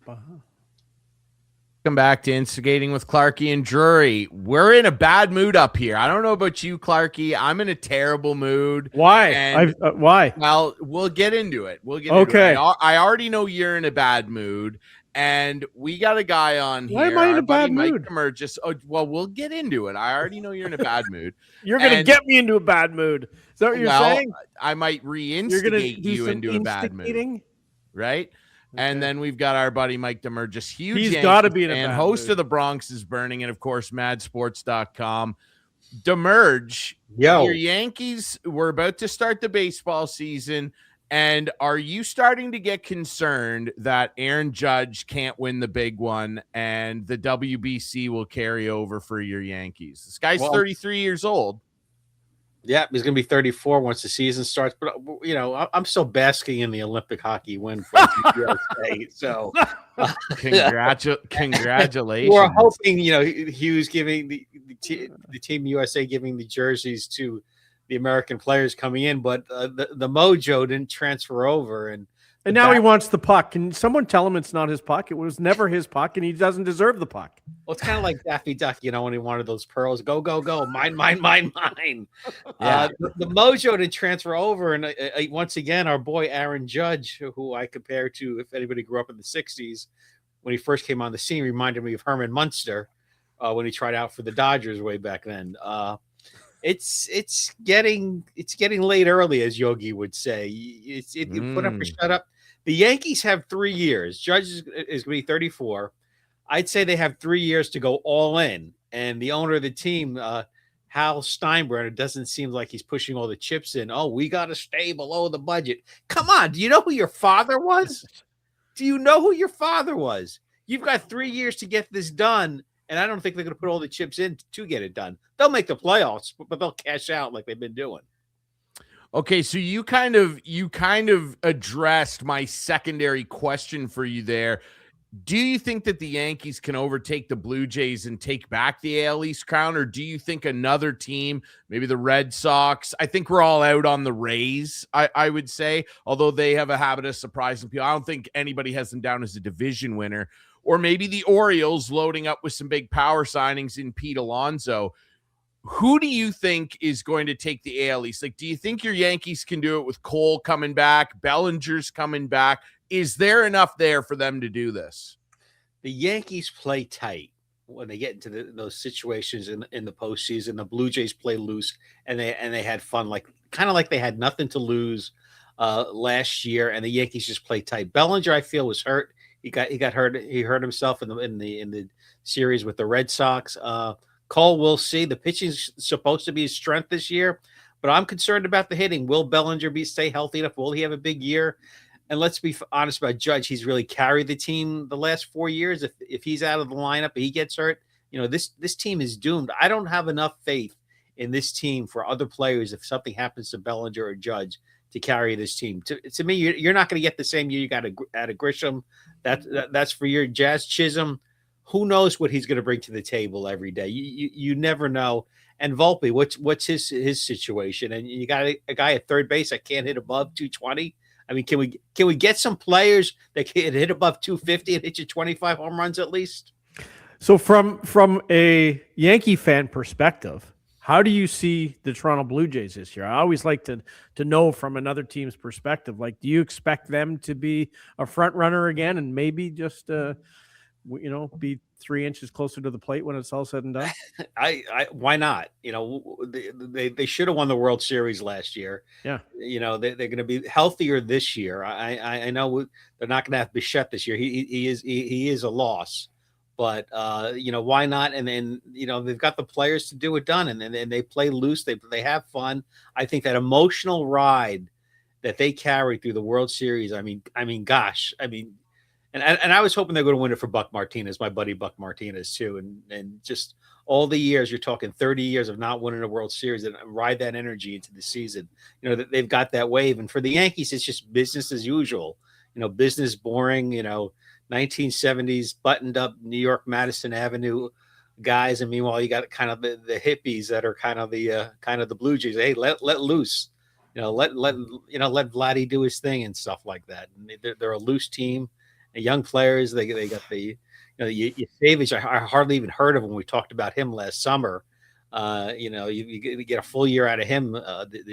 Welcome back to Instigating with Clarkey and Drury. We're in a bad mood up here. I don't know about you, Clarkey. I'm in a terrible mood. Why? Why? Well, we'll get into it. Okay. I already know you're in a bad mood, and we got a guy on here. Why am I in a bad Mike mood? Damergis. Oh, well, we'll get into it. I already know you're in a bad mood. You're going to get me into a bad mood. Is that what you're saying? I might reinstigate you into a bad mood. Right? Okay. And then we've got our buddy Mike Damergis, huge He's got to be in a and bad host mood. of The Bronx is Burning, and of course, madsports.com. Damerg, Yo. Your Yankees, we're about to start the baseball season, and are you starting to get concerned that Aaron Judge can't win the big one and the WBC will carry over for your Yankees? This guy's 33 years old. Yeah, he's going to be 34 once the season starts. But, you know, I'm still basking in the Olympic hockey win for USA. So congratulations. We're hoping, you know, Hughes giving the Team USA giving the jerseys to the American players coming in. But the mojo didn't transfer over. And now he wants the puck. Can someone tell him it's not his puck? It was never his puck, and he doesn't deserve the puck. Well, it's kind of like Daffy Duck, you know, when he wanted those pearls. Go, go, go. Mine, mine, mine, mine. Yeah. The mojo didn't transfer over. And once again, our boy Aaron Judge, who I compare to, if anybody grew up in the 60s, when he first came on the scene, reminded me of Herman Munster when he tried out for the Dodgers way back then. It's getting late early, as Yogi would say. Put up or shut up. The Yankees have 3 years. Judge is going to be 34. I'd say they have 3 years to go all in. And the owner of the team, Hal Steinbrenner, doesn't seem like he's pushing all the chips in. Oh, we got to stay below the budget. Come on. Do you know who your father was? Do you know who your father was? You've got 3 years to get this done. And I don't think they're going to put all the chips in to get it done. They'll make the playoffs, but they'll cash out like they've been doing. Okay, so you kind of addressed my secondary question for you there. Do you think that the Yankees can overtake the Blue Jays and take back the AL East crown, or do you think another team, maybe the Red Sox? I think we're all out on the Rays, I would say, although they have a habit of surprising people. I don't think anybody has them down as a division winner. Or maybe the Orioles loading up with some big power signings in Pete Alonso. Who do you think is going to take the AL East? Like, do you think your Yankees can do it with Cole coming back, Bellinger's coming back? Is there enough there for them to do this? The Yankees play tight when they get into those situations in the postseason. The Blue Jays play loose, and they had fun, kind of like they had nothing to lose last year, and the Yankees just play tight. Bellinger, I feel, was hurt. He got hurt. He hurt himself in the series with the Red Sox. Cole, we'll see. The pitching is supposed to be his strength this year, but I'm concerned about the hitting. Will Bellinger stay healthy enough? Will he have a big year? And let's be honest about Judge. He's really carried the team the last 4 years. If he's out of the lineup, he gets hurt. You know, this team is doomed. I don't have enough faith in this team for other players if something happens to Bellinger or Judge to carry this team. To me, you're not going to get the same year you got out of Grisham. That's for your Jazz. Chisholm. Who knows what he's going to bring to the table every day? You never know. And Volpe, what's his situation? And you got a guy at third base that can't hit above 220. I mean, can we get some players that can hit above 250 and hit you 25 home runs at least? So from a Yankee fan perspective, how do you see the Toronto Blue Jays this year? I always like to know from another team's perspective. Like, do you expect them to be a front runner again and maybe just be 3 inches closer to the plate when it's all said and done? Why not? You know, they should have won the World Series last year. Yeah. You know, they're going to be healthier this year. I know they're not going to have Bichette this year. He is a loss, but why not? And then, they've got the players to do it done, and then they play loose. They have fun. I think that emotional ride that they carry through the World Series. Gosh. And I was hoping they're going to win it for Buck Martinez, my buddy Buck Martinez too. And just all the years, you're talking 30 years of not winning a World Series, and ride that energy into the season. You know, they've got that wave. And for the Yankees, it's just business as usual. You know, business boring, 1970s buttoned up New York, Madison Avenue guys. And meanwhile, you got kind of the hippies that are kind of the Blue Jays. Hey, let loose, let Vladdy do his thing and stuff like that. And they're a loose team. young players. They got the Savage. I hardly even heard of him when we talked about him last summer. You get a full year out of him.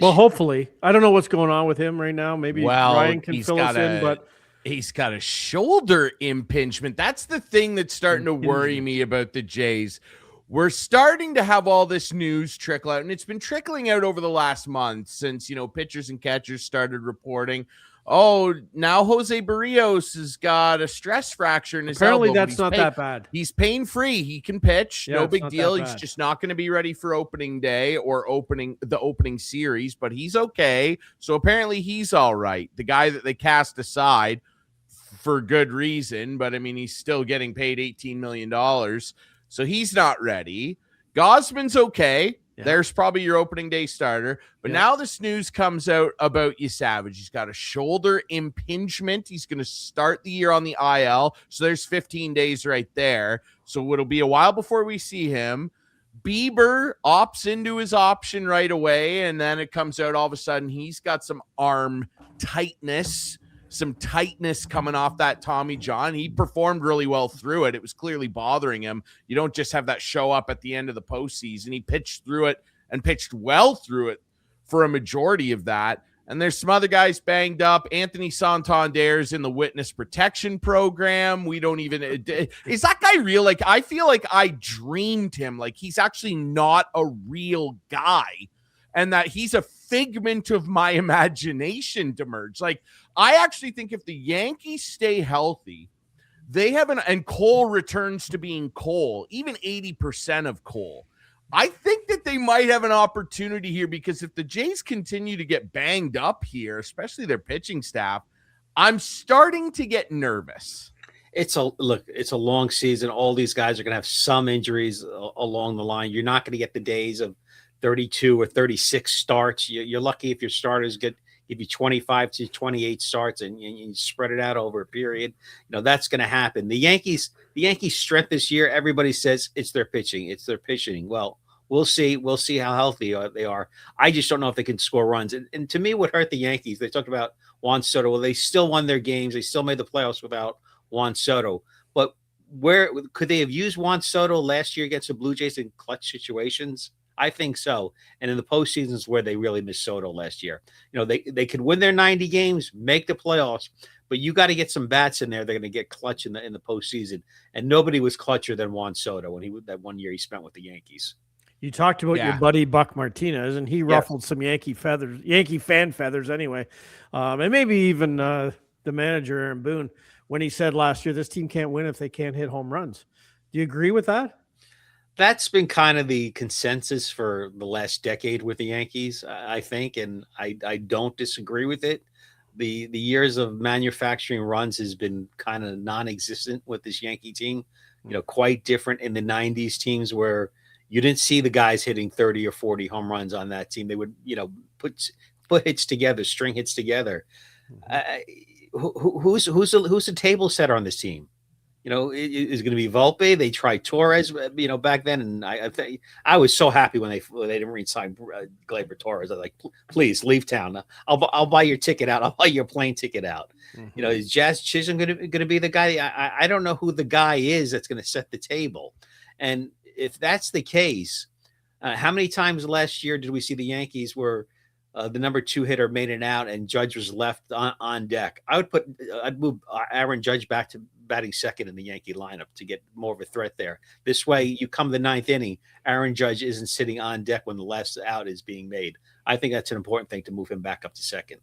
Well, hopefully. I don't know what's going on with him right now. Maybe Ryan can fill us in, but he's got a shoulder impingement. That's the thing that's starting to worry me about the Jays. We're starting to have all this news trickle out, and it's been trickling out over the last month since, pitchers and catchers started reporting. Oh, now Jose Barrios has got a stress fracture in his elbow. Apparently that's not that bad. He's pain-free. He can pitch. Yeah, no big deal. He's just not going to be ready for opening day or the opening series, but he's okay. So apparently he's all right. The guy that they cast aside for good reason, but I mean, he's still getting paid $18 million. So he's not ready. Gosman's okay. Yeah. There's probably your opening day starter. But now this news comes out about Savage. He's got a shoulder impingement. He's going to start the year on the IL. So there's 15 days right there. So it'll be a while before we see him. Bieber opts into his option right away. And then it comes out all of a sudden he's got some arm tightness. Some tightness coming off that Tommy John. He performed really well through it. It was clearly bothering him. You don't just have that show up at the end of the postseason. He pitched through it and pitched well through it for a majority of that. And there's some other guys banged up. Anthony Santander's in the witness protection program. We don't even, is that guy real? Like, I feel like I dreamed him. Like, he's actually not a real guy. And that he's a figment of my imagination, Damergis. Like, I actually think if the Yankees stay healthy, they have and Cole returns to being Cole, even 80% of Cole. I think that they might have an opportunity here because if the Jays continue to get banged up here, especially their pitching staff, I'm starting to get nervous. It's a long season. All these guys are going to have some injuries along the line. You're not going to get the days of 32 or 36 starts. You're lucky if your starters give you 25 to 28 starts and you spread it out over a period. That's going to happen. The Yankees' strength this year, everybody says it's their pitching. It's their pitching. Well, we'll see. We'll see how healthy they are. I just don't know if they can score runs. And to me, what hurt the Yankees, they talked about Juan Soto. Well, they still won their games. They still made the playoffs without Juan Soto. But where could they have used Juan Soto last year against the Blue Jays in clutch situations? I think so. And in the postseason is where they really missed Soto last year. They could win their 90 games, make the playoffs, but you got to get some bats in there. They're going to get clutch in the postseason. And nobody was clutcher than Juan Soto that 1 year he spent with the Yankees. You talked about your buddy Buck Martinez, and he ruffled some Yankee fan feathers anyway. And maybe even the manager, Aaron Boone, when he said last year, this team can't win if they can't hit home runs. Do you agree with that? That's been kind of the consensus for the last decade with the Yankees, I think, and I don't disagree with it. The years of manufacturing runs has been kind of non-existent with this Yankee team. Quite different in the 90s teams where you didn't see the guys hitting 30 or 40 home runs on that team. They would, put hits together, string hits together. Who's the table setter on this team? Is going to be Volpe. They tried Torres, back then, and I was so happy when they didn't re-sign Gleyber Torres. I was like, please leave town. I'll buy your ticket out. I'll buy your plane ticket out. Mm-hmm. Is Jazz Chisholm going to be the guy? I don't know who the guy is that's going to set the table. And if that's the case, how many times last year did we see the Yankees where the number 2 hitter made it out and Judge was left on deck? I'd move Aaron Judge back to batting second in the Yankee lineup to get more of a threat there. This way, you come the 9th inning, Aaron Judge isn't sitting on deck when the last out is being made. I think that's an important thing to move him back up to second.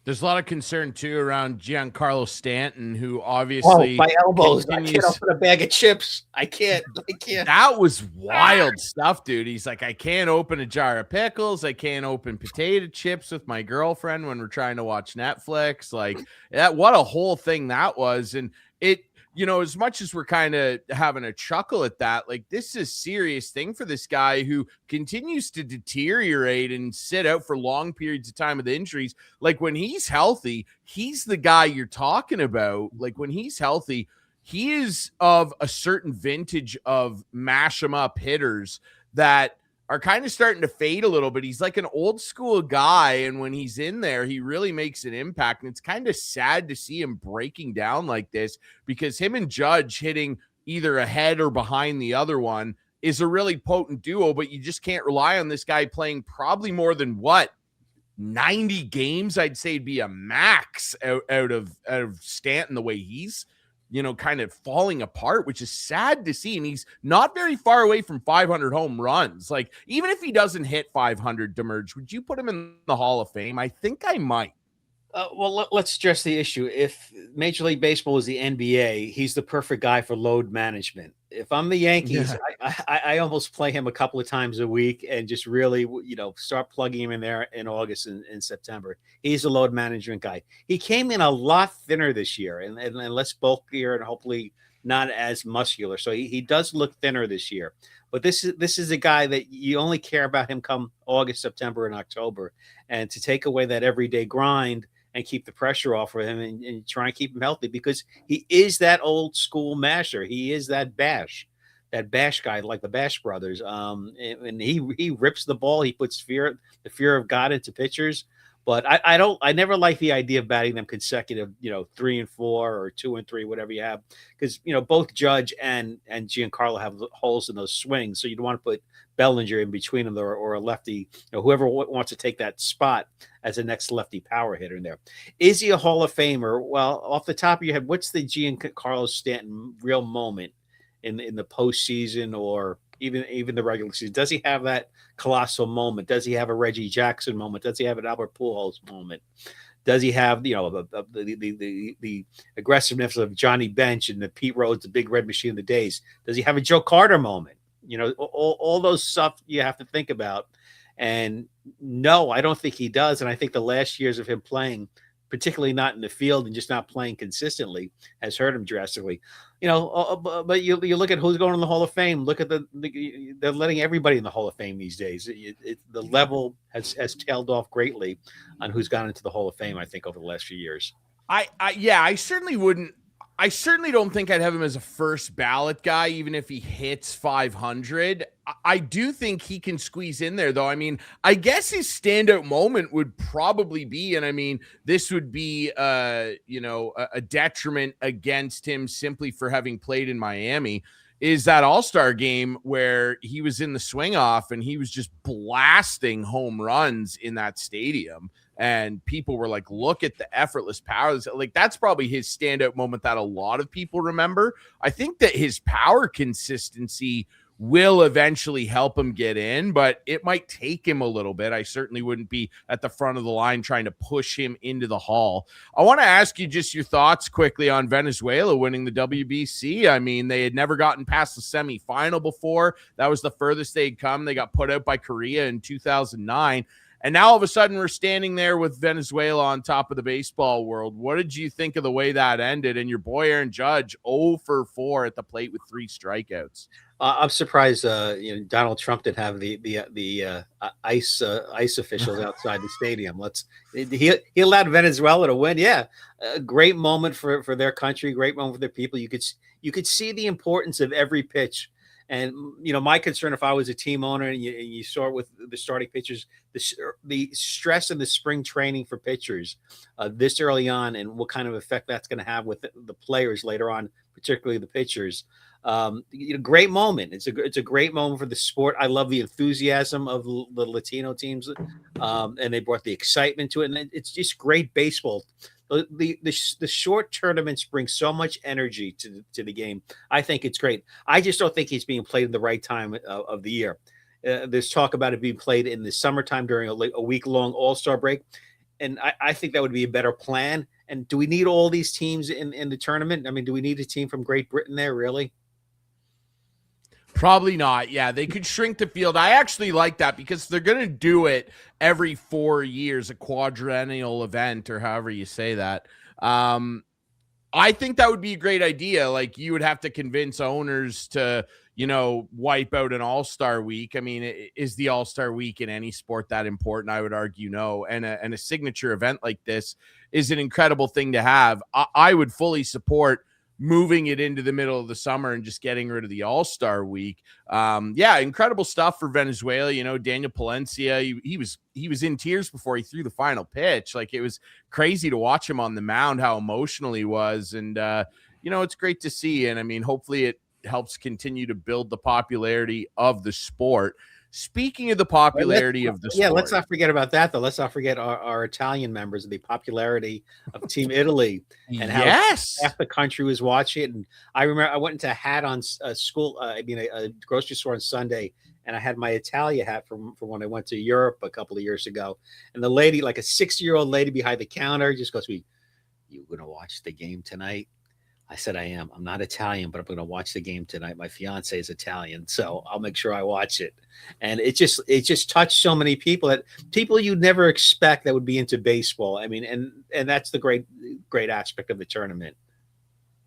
There's a lot of concern, too, around Giancarlo Stanton, who obviously... my elbows. I can't open a bag of chips. I can't. That was wild stuff, dude. He's like, I can't open a jar of pickles. I can't open potato chips with my girlfriend when we're trying to watch Netflix. Like, that, what a whole thing that was. And it, as much as we're kind of having a chuckle at that, like, this is a serious thing for this guy who continues to deteriorate and sit out for long periods of time with injuries. Like, when he's healthy, he's the guy you're talking about. Like, when he's healthy, he is of a certain vintage of mash 'em up hitters that are kind of starting to fade a little bit. He's like an old school guy, and when he's in there, he really makes an impact. And it's kind of sad to see him breaking down like this, because him and Judge hitting either ahead or behind the other one is a really potent duo, but you just can't rely on this guy playing probably more than 90 games. I'd say it'd be a max out of Stanton, the way he's, kind of falling apart, which is sad to see. And he's not very far away from 500 home runs. Like, even if he doesn't hit 500, Damergis, would you put him in the Hall of Fame? I think I might. Well, let's address the issue. If Major League Baseball is the NBA, he's the perfect guy for load management. If I'm the Yankees, I almost play him a couple of times a week and just really, start plugging him in there in August and September. He's a load management guy. He came in a lot thinner this year and less bulkier and hopefully not as muscular. So he does look thinner this year. But this is a guy that you only care about him come August, September, and October. And to take away that everyday grind and keep the pressure off of him and try and keep him healthy, because he is that old school masher. He is that bash guy, like the Bash brothers. And he rips the ball. He puts the fear of God into pitchers. But I never like the idea of batting them consecutive, 3 and 4 or 2 and 3, whatever you have, because both Judge and Giancarlo have holes in those swings, so you don't want to put Bellinger in between them or a lefty, whoever wants to take that spot as a next lefty power hitter in there. Is he a Hall of Famer? Well, off the top of your head, what's the Giancarlo Stanton real moment in the postseason or even the regular season? Does he have that colossal moment? Does he have a Reggie Jackson moment? Does he have an Albert Pujols moment? Does he have the aggressiveness of Johnny Bench and the Pete Rose, the Big Red Machine of the days? Does he have a Joe Carter moment? All those stuff you have to think about. And no, I don't think he does. And I think the last years of him playing, particularly not in the field and just not playing consistently, has hurt him drastically. But you look at who's going in the Hall of Fame. Look at they're letting everybody in the Hall of Fame these days. The level has tailed off greatly on who's gone into the Hall of Fame, I think, over the last few years. I certainly wouldn't. I certainly don't think I'd have him as a first ballot guy, even if he hits 500. I do think he can squeeze in there, though. I mean, I guess his standout moment would probably be, and I mean, this would be, a detriment against him simply for having played in Miami, is that All-Star game where he was in the swing off and he was just blasting home runs in that stadium. And people were like, look at the effortless power. Like, that's probably his standout moment that a lot of people remember. I think that his power consistency will eventually help him get in, but it might take him a little bit. I certainly wouldn't be at the front of the line trying to push him into the Hall. I want to ask you just your thoughts quickly on Venezuela winning the WBC. I mean, they had never gotten past the semifinal before. That was the furthest they'd come. They got put out by Korea in 2009. And now all of a sudden we're standing there with Venezuela on top of the baseball world. What did you think of the way that ended? And your boy Aaron Judge 0 for 4 at the plate with 3 strikeouts. I'm surprised Donald Trump didn't have the ICE officials outside the stadium. He allowed Venezuela to win. Yeah, a great moment for their country, great moment for their people. You could see the importance of every pitch. And, my concern, if I was a team owner and you saw it with the starting pitchers, the stress of the spring training for pitchers this early on and what kind of effect that's going to have with the players later on, particularly the pitchers. Great moment. It's a great moment for the sport. I love the enthusiasm of the Latino teams, and they brought the excitement to it. And it's just great baseball. The short tournaments bring so much energy to the game. I think it's great. I just don't think he's being played in the right time of the year. There's talk about it being played in the summertime during a week-long All-Star break. And I think that would be a better plan. And do we need all these teams in the tournament? I mean, do we need a team from Great Britain there, really? Probably not. Yeah, they could shrink the field. I actually like that because they're going to do it every 4 years, a quadrennial event or however you say that. I think that would be a great idea. Like, you would have to convince owners to, wipe out an All-Star week. I mean, is the All-Star week in any sport that important? I would argue no. And a signature event like this is an incredible thing to have. I would fully support moving it into the middle of the summer and just getting rid of the All-Star week. Yeah, incredible stuff for Venezuela. You know, Daniel Palencia, he was in tears before he threw the final pitch. Like, it was crazy to watch him on the mound, how emotional he was. And, you know, it's great to see. And I mean, hopefully it helps continue to build the popularity of the sport. Speaking of the popularity of the sport. Yeah, let's not forget about that, though. Let's not forget our Italian members and the popularity of Team Italy and how half the country was watching it. And I remember I went into a hat on a grocery store on Sunday, and I had my Italia hat from when I went to Europe a couple of years ago. And the lady, like a 60-year-old lady behind the counter, just goes to me, "You going to watch the game tonight?" I said, "I am. I'm not Italian, but I'm going to watch the game tonight. My fiance is Italian, so I'll make sure I watch it." And it just touched so many people, that people you'd never expect that would be into baseball. I mean, and that's the great aspect of the tournament.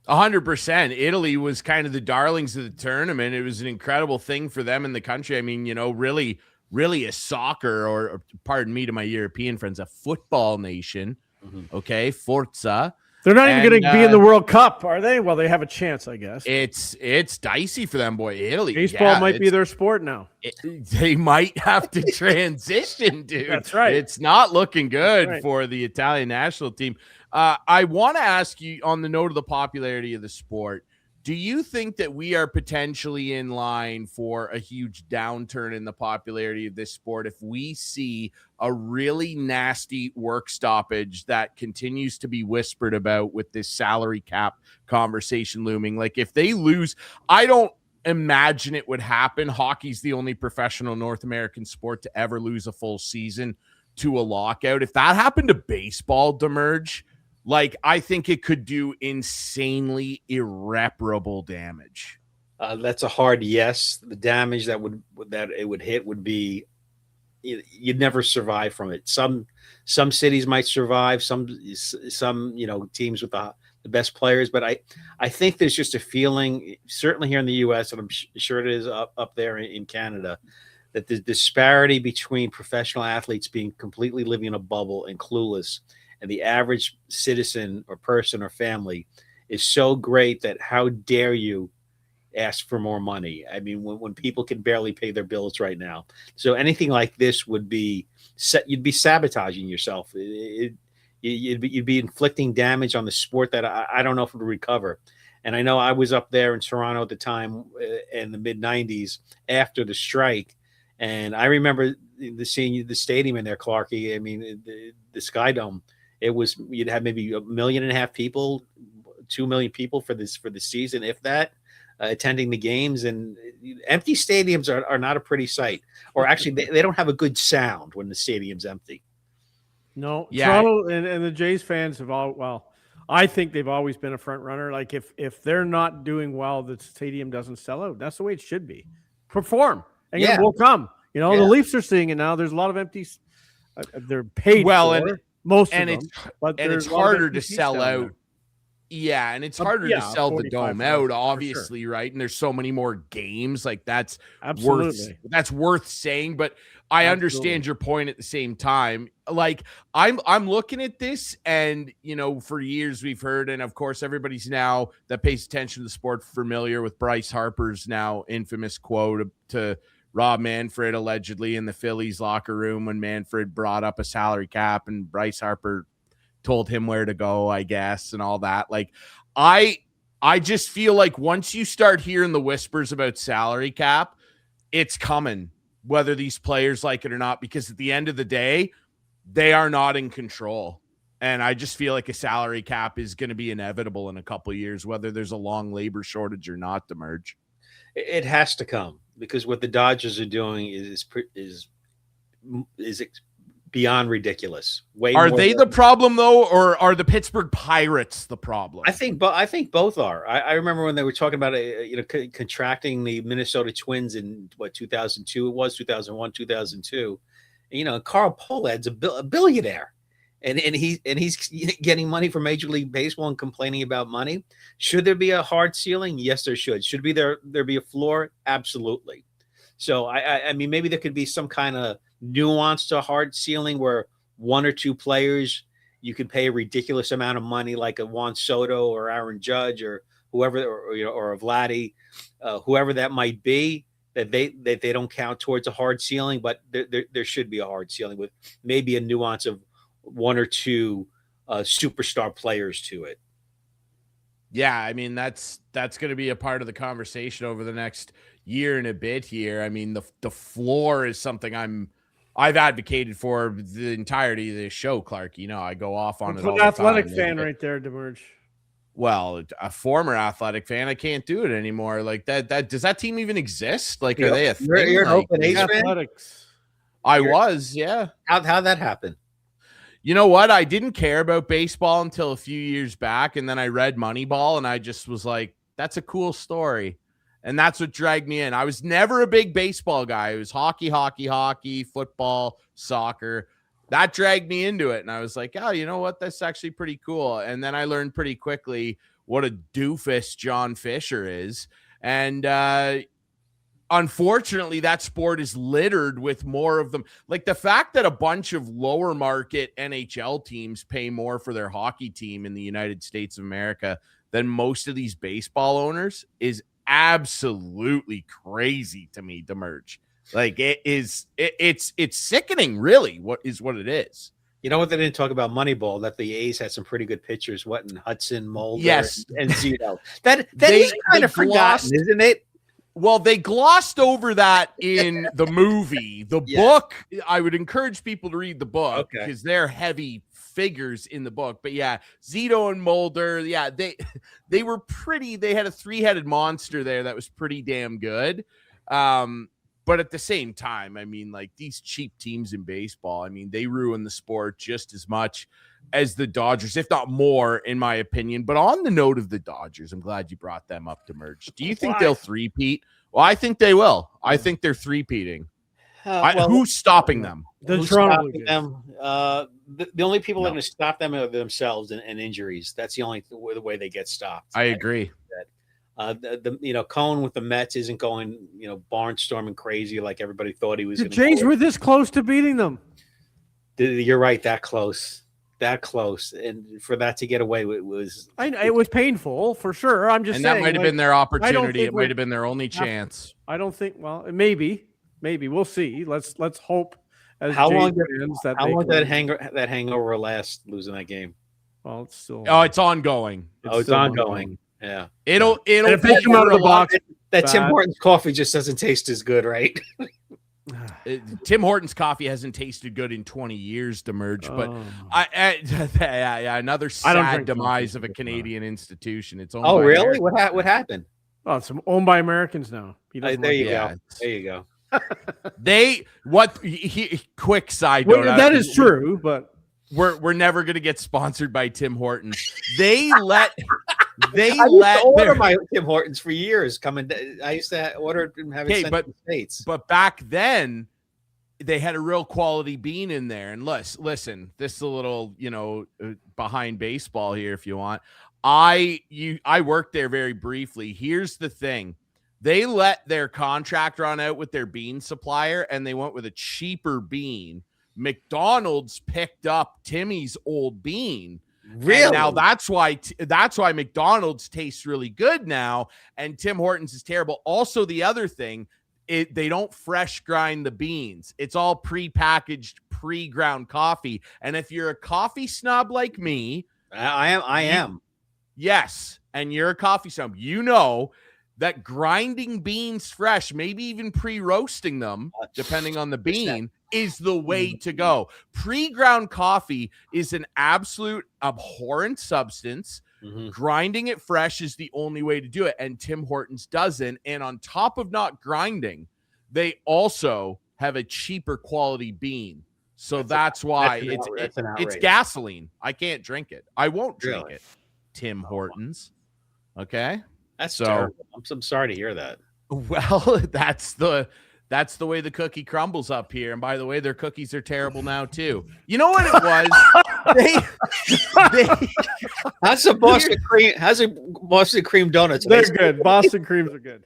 100%. Italy was kind of the darlings of the tournament. It was an incredible thing for them in the country. I mean, you know, really a soccer, or pardon me to my European friends, a football nation. Mm-hmm. Okay, Forza. They're not even going to be in the World Cup, are they? Well, they have a chance, I guess. It's dicey for them, boy. Italy. Baseball might be their sport now. They might have to transition, dude. That's right. It's not looking good for the Italian national team. I want to ask you, on the note of the popularity of the sport, do you think that we are potentially in line for a huge downturn in the popularity of this sport if we see a really nasty work stoppage that continues to be whispered about with this salary cap conversation looming? Like, if they lose, I don't imagine it would happen. Hockey's the only professional North American sport to ever lose a full season to a lockout. If that happened to baseball, Damerge, like, I think it could do insanely irreparable damage. That's a hard yes. The damage that it would hit would be, you'd never survive from it. Some cities might survive. Some teams with the best players, but I think there's just a feeling, certainly here in the U.S., and I'm sure it is up there in Canada, that the disparity between professional athletes being completely living in a bubble and clueless, and the average citizen or person or family is so great that how dare you ask for more money? I mean, when people can barely pay their bills right now. So anything like this would be, you'd be sabotaging yourself. You'd be inflicting damage on the sport that I don't know if it would recover. And I know I was up there in Toronto at the time in the mid-90s after the strike. And I remember seeing the stadium in there, Clarkey. I mean, the Sky Dome. You'd have maybe 1.5 million people, 2 million people for the season, if that, attending the games. And empty stadiums are not a pretty sight. Or actually, they don't have a good sound when the stadium's empty. No, yeah. Toronto and the Jays fans have I think they've always been a front runner. Like, if they're not doing well, the stadium doesn't sell out. That's the way it should be. Perform, and it will come. You know, the Leafs are seeing it now. There's a lot of empties. They're paid for. Most of them, it's harder to sell out. Yeah, and it's harder to sell the dome out, obviously, sure. Right? And there's so many more games. Like, that's worth saying. But I understand your point at the same time. Like, I'm looking at this, and you know, for years we've heard, and of course everybody's now that pays attention to the sport familiar with Bryce Harper's now infamous quote to Rob Manfred allegedly in the Phillies locker room when Manfred brought up a salary cap and Bryce Harper told him where to go, I guess, and all that. Like, I just feel like once you start hearing the whispers about salary cap, it's coming, whether these players like it or not, because at the end of the day, they are not in control. And I just feel like a salary cap is going to be inevitable in a couple of years, whether there's a long labor shortage or not, Damerge. It has to come, because what the Dodgers are doing is beyond ridiculous. Are they the problem though, or are the Pittsburgh Pirates the problem? I think both are. I remember when they were talking about contracting the Minnesota Twins in 2002. It was 2001, 2002. You know, Carl Polad's a billionaire. And he's getting money from Major League Baseball and complaining about money. Should there be a hard ceiling? Yes, there should. Should there be a floor? Absolutely. So I mean, maybe there could be some kind of nuance to a hard ceiling where one or two players you could pay a ridiculous amount of money, like a Juan Soto or Aaron Judge or whoever, or a Vladdy, whoever that might be, that they don't count towards a hard ceiling, but there should be a hard ceiling with maybe a nuance of one or two superstar players to it. Yeah, I mean, that's going to be a part of the conversation over the next year and a bit here. I mean, the floor is something I've advocated for the entirety of this show, Clark. I go off on it all the time. Athletic fan right there, Damergis. Well, a former Athletic fan, I can't do it anymore. Like that does that team even exist? Like, are they a thing? You're an Open A's fan? Athletics. I was, yeah. How'd that happen? You know what? I didn't care about baseball until a few years back, and then I read Moneyball, and I just was like, that's a cool story. And that's what dragged me in. I was never a big baseball guy. It was hockey, football, soccer. That dragged me into it. And I was like, oh, you know what? That's actually pretty cool. And then I learned pretty quickly what a doofus John Fisher is. And unfortunately, that sport is littered with more of them. Like the fact that a bunch of lower market NHL teams pay more for their hockey team in the United States of America than most of these baseball owners is absolutely crazy to me, Damergis. Like it's sickening, really, what it is. You know what they didn't talk about Moneyball, that the A's had some pretty good pitchers, Hudson, Mulder, yes, and Zito. That is kind of forgotten, isn't it? Well, they glossed over that in the movie. The book, I would encourage people to read the book because they're heavy figures in the book. But yeah, Zito and Mulder, yeah, they were pretty. They had a three-headed monster there that was pretty damn good. But at the same time, I mean, like these cheap teams in baseball, I mean, they ruin the sport just as much as the Dodgers, if not more, in my opinion. But on the note of the Dodgers, I'm glad you brought them up to merge. Do you think they'll three-peat? Well, I think they will. I think they're three-peating. Who's stopping them? Who's stopping them? The only people that are going to stop them are themselves and injuries. That's the only way they get stopped. I agree. Cohen with the Mets isn't going, barnstorming crazy like everybody thought he was. The Jays were this close to beating them. You're right, that close, and for that to get away, it was painful for sure. I'm just saying that might have been their opportunity. It might have been their only chance. I don't think. Well, maybe we'll see. Let's hope. How long did that hangover last? Losing that game? Well, it's still. Oh, it's ongoing. It's ongoing. Yeah, it'll pick him out of the box. That Tim Hortons coffee just doesn't taste as good, right? Tim Hortons coffee hasn't tasted good in 20 years, Damergis. But another sad demise of a Canadian institution. It's owned by really? What happened? Oh, it's owned by Americans now. There you go. Quick side note. That is true, but we're never gonna get sponsored by Tim Hortons. They order my Tim Hortons for years. I used to order it and have it sent to the States. But back then, they had a real quality bean in there. And listen, this is a little behind baseball here if you want. I worked there very briefly. Here's the thing. They let their contract run out with their bean supplier, and they went with a cheaper bean. McDonald's picked up Timmy's old bean. Really? And now that's why McDonald's tastes really good now, and Tim Hortons is terrible. Also, the other thing, they don't fresh grind the beans. It's all pre-packaged, pre-ground coffee. And if you're a coffee snob like me, I am. Yes, and you're a coffee snob. You know that grinding beans fresh, maybe even pre-roasting them, depending on the bean, is the way to go. Pre-ground coffee is an absolute abhorrent substance. Mm-hmm. Grinding it fresh is the only way to do it, and Tim Hortons doesn't. And on top of not grinding, they also have a cheaper quality bean. So that's why it's gasoline. I can't drink it. I won't drink it. Tim Hortons. Okay? That's terrible. I'm sorry to hear that. Well, that's the way the cookie crumbles up here. And by the way, their cookies are terrible now too. You know what it was? How's a Boston cream donuts? They're good. Boston creams are good.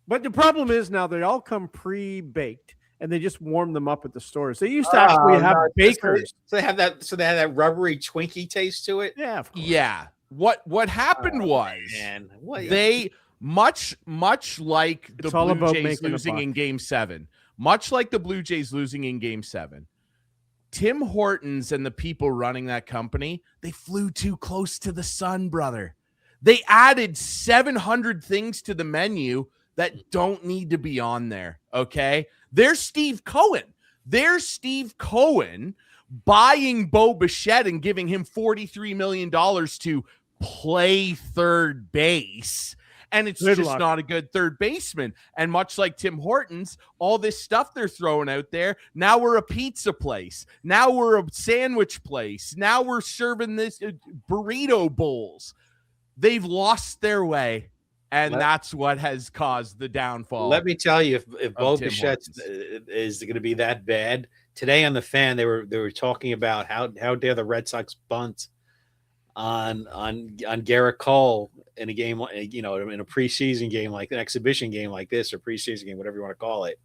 But the problem is now they all come pre-baked and they just warm them up at the stores. They used to actually have bakers. So they have that rubbery Twinkie taste to it. Yeah, of course. Yeah. what happened was Man, what? they much like the It's all Blue about Jays making a losing buck. in Game 7. Much like the Blue Jays losing in Game 7. Tim Hortons and the people running that company, they flew too close to the sun, brother. They added 700 things to the menu that don't need to be on there, okay? There's Steve Cohen. Buying Bo Bichette and giving him $43 million to play third base. And it's Good just luck. not a good third baseman. And much like Tim Hortons, all this stuff they're throwing out there, now we're a pizza place. Now we're a sandwich place. Now we're serving this burrito bowls. They've lost their way, and that's what has caused the downfall. Let me tell you, if Bo Tim Bichette is going to be that bad, today on the Fan they were talking about how dare the Red Sox bunt on Garrett Cole in a game, in a preseason game, like an exhibition game like this, or preseason game, whatever you want to call it.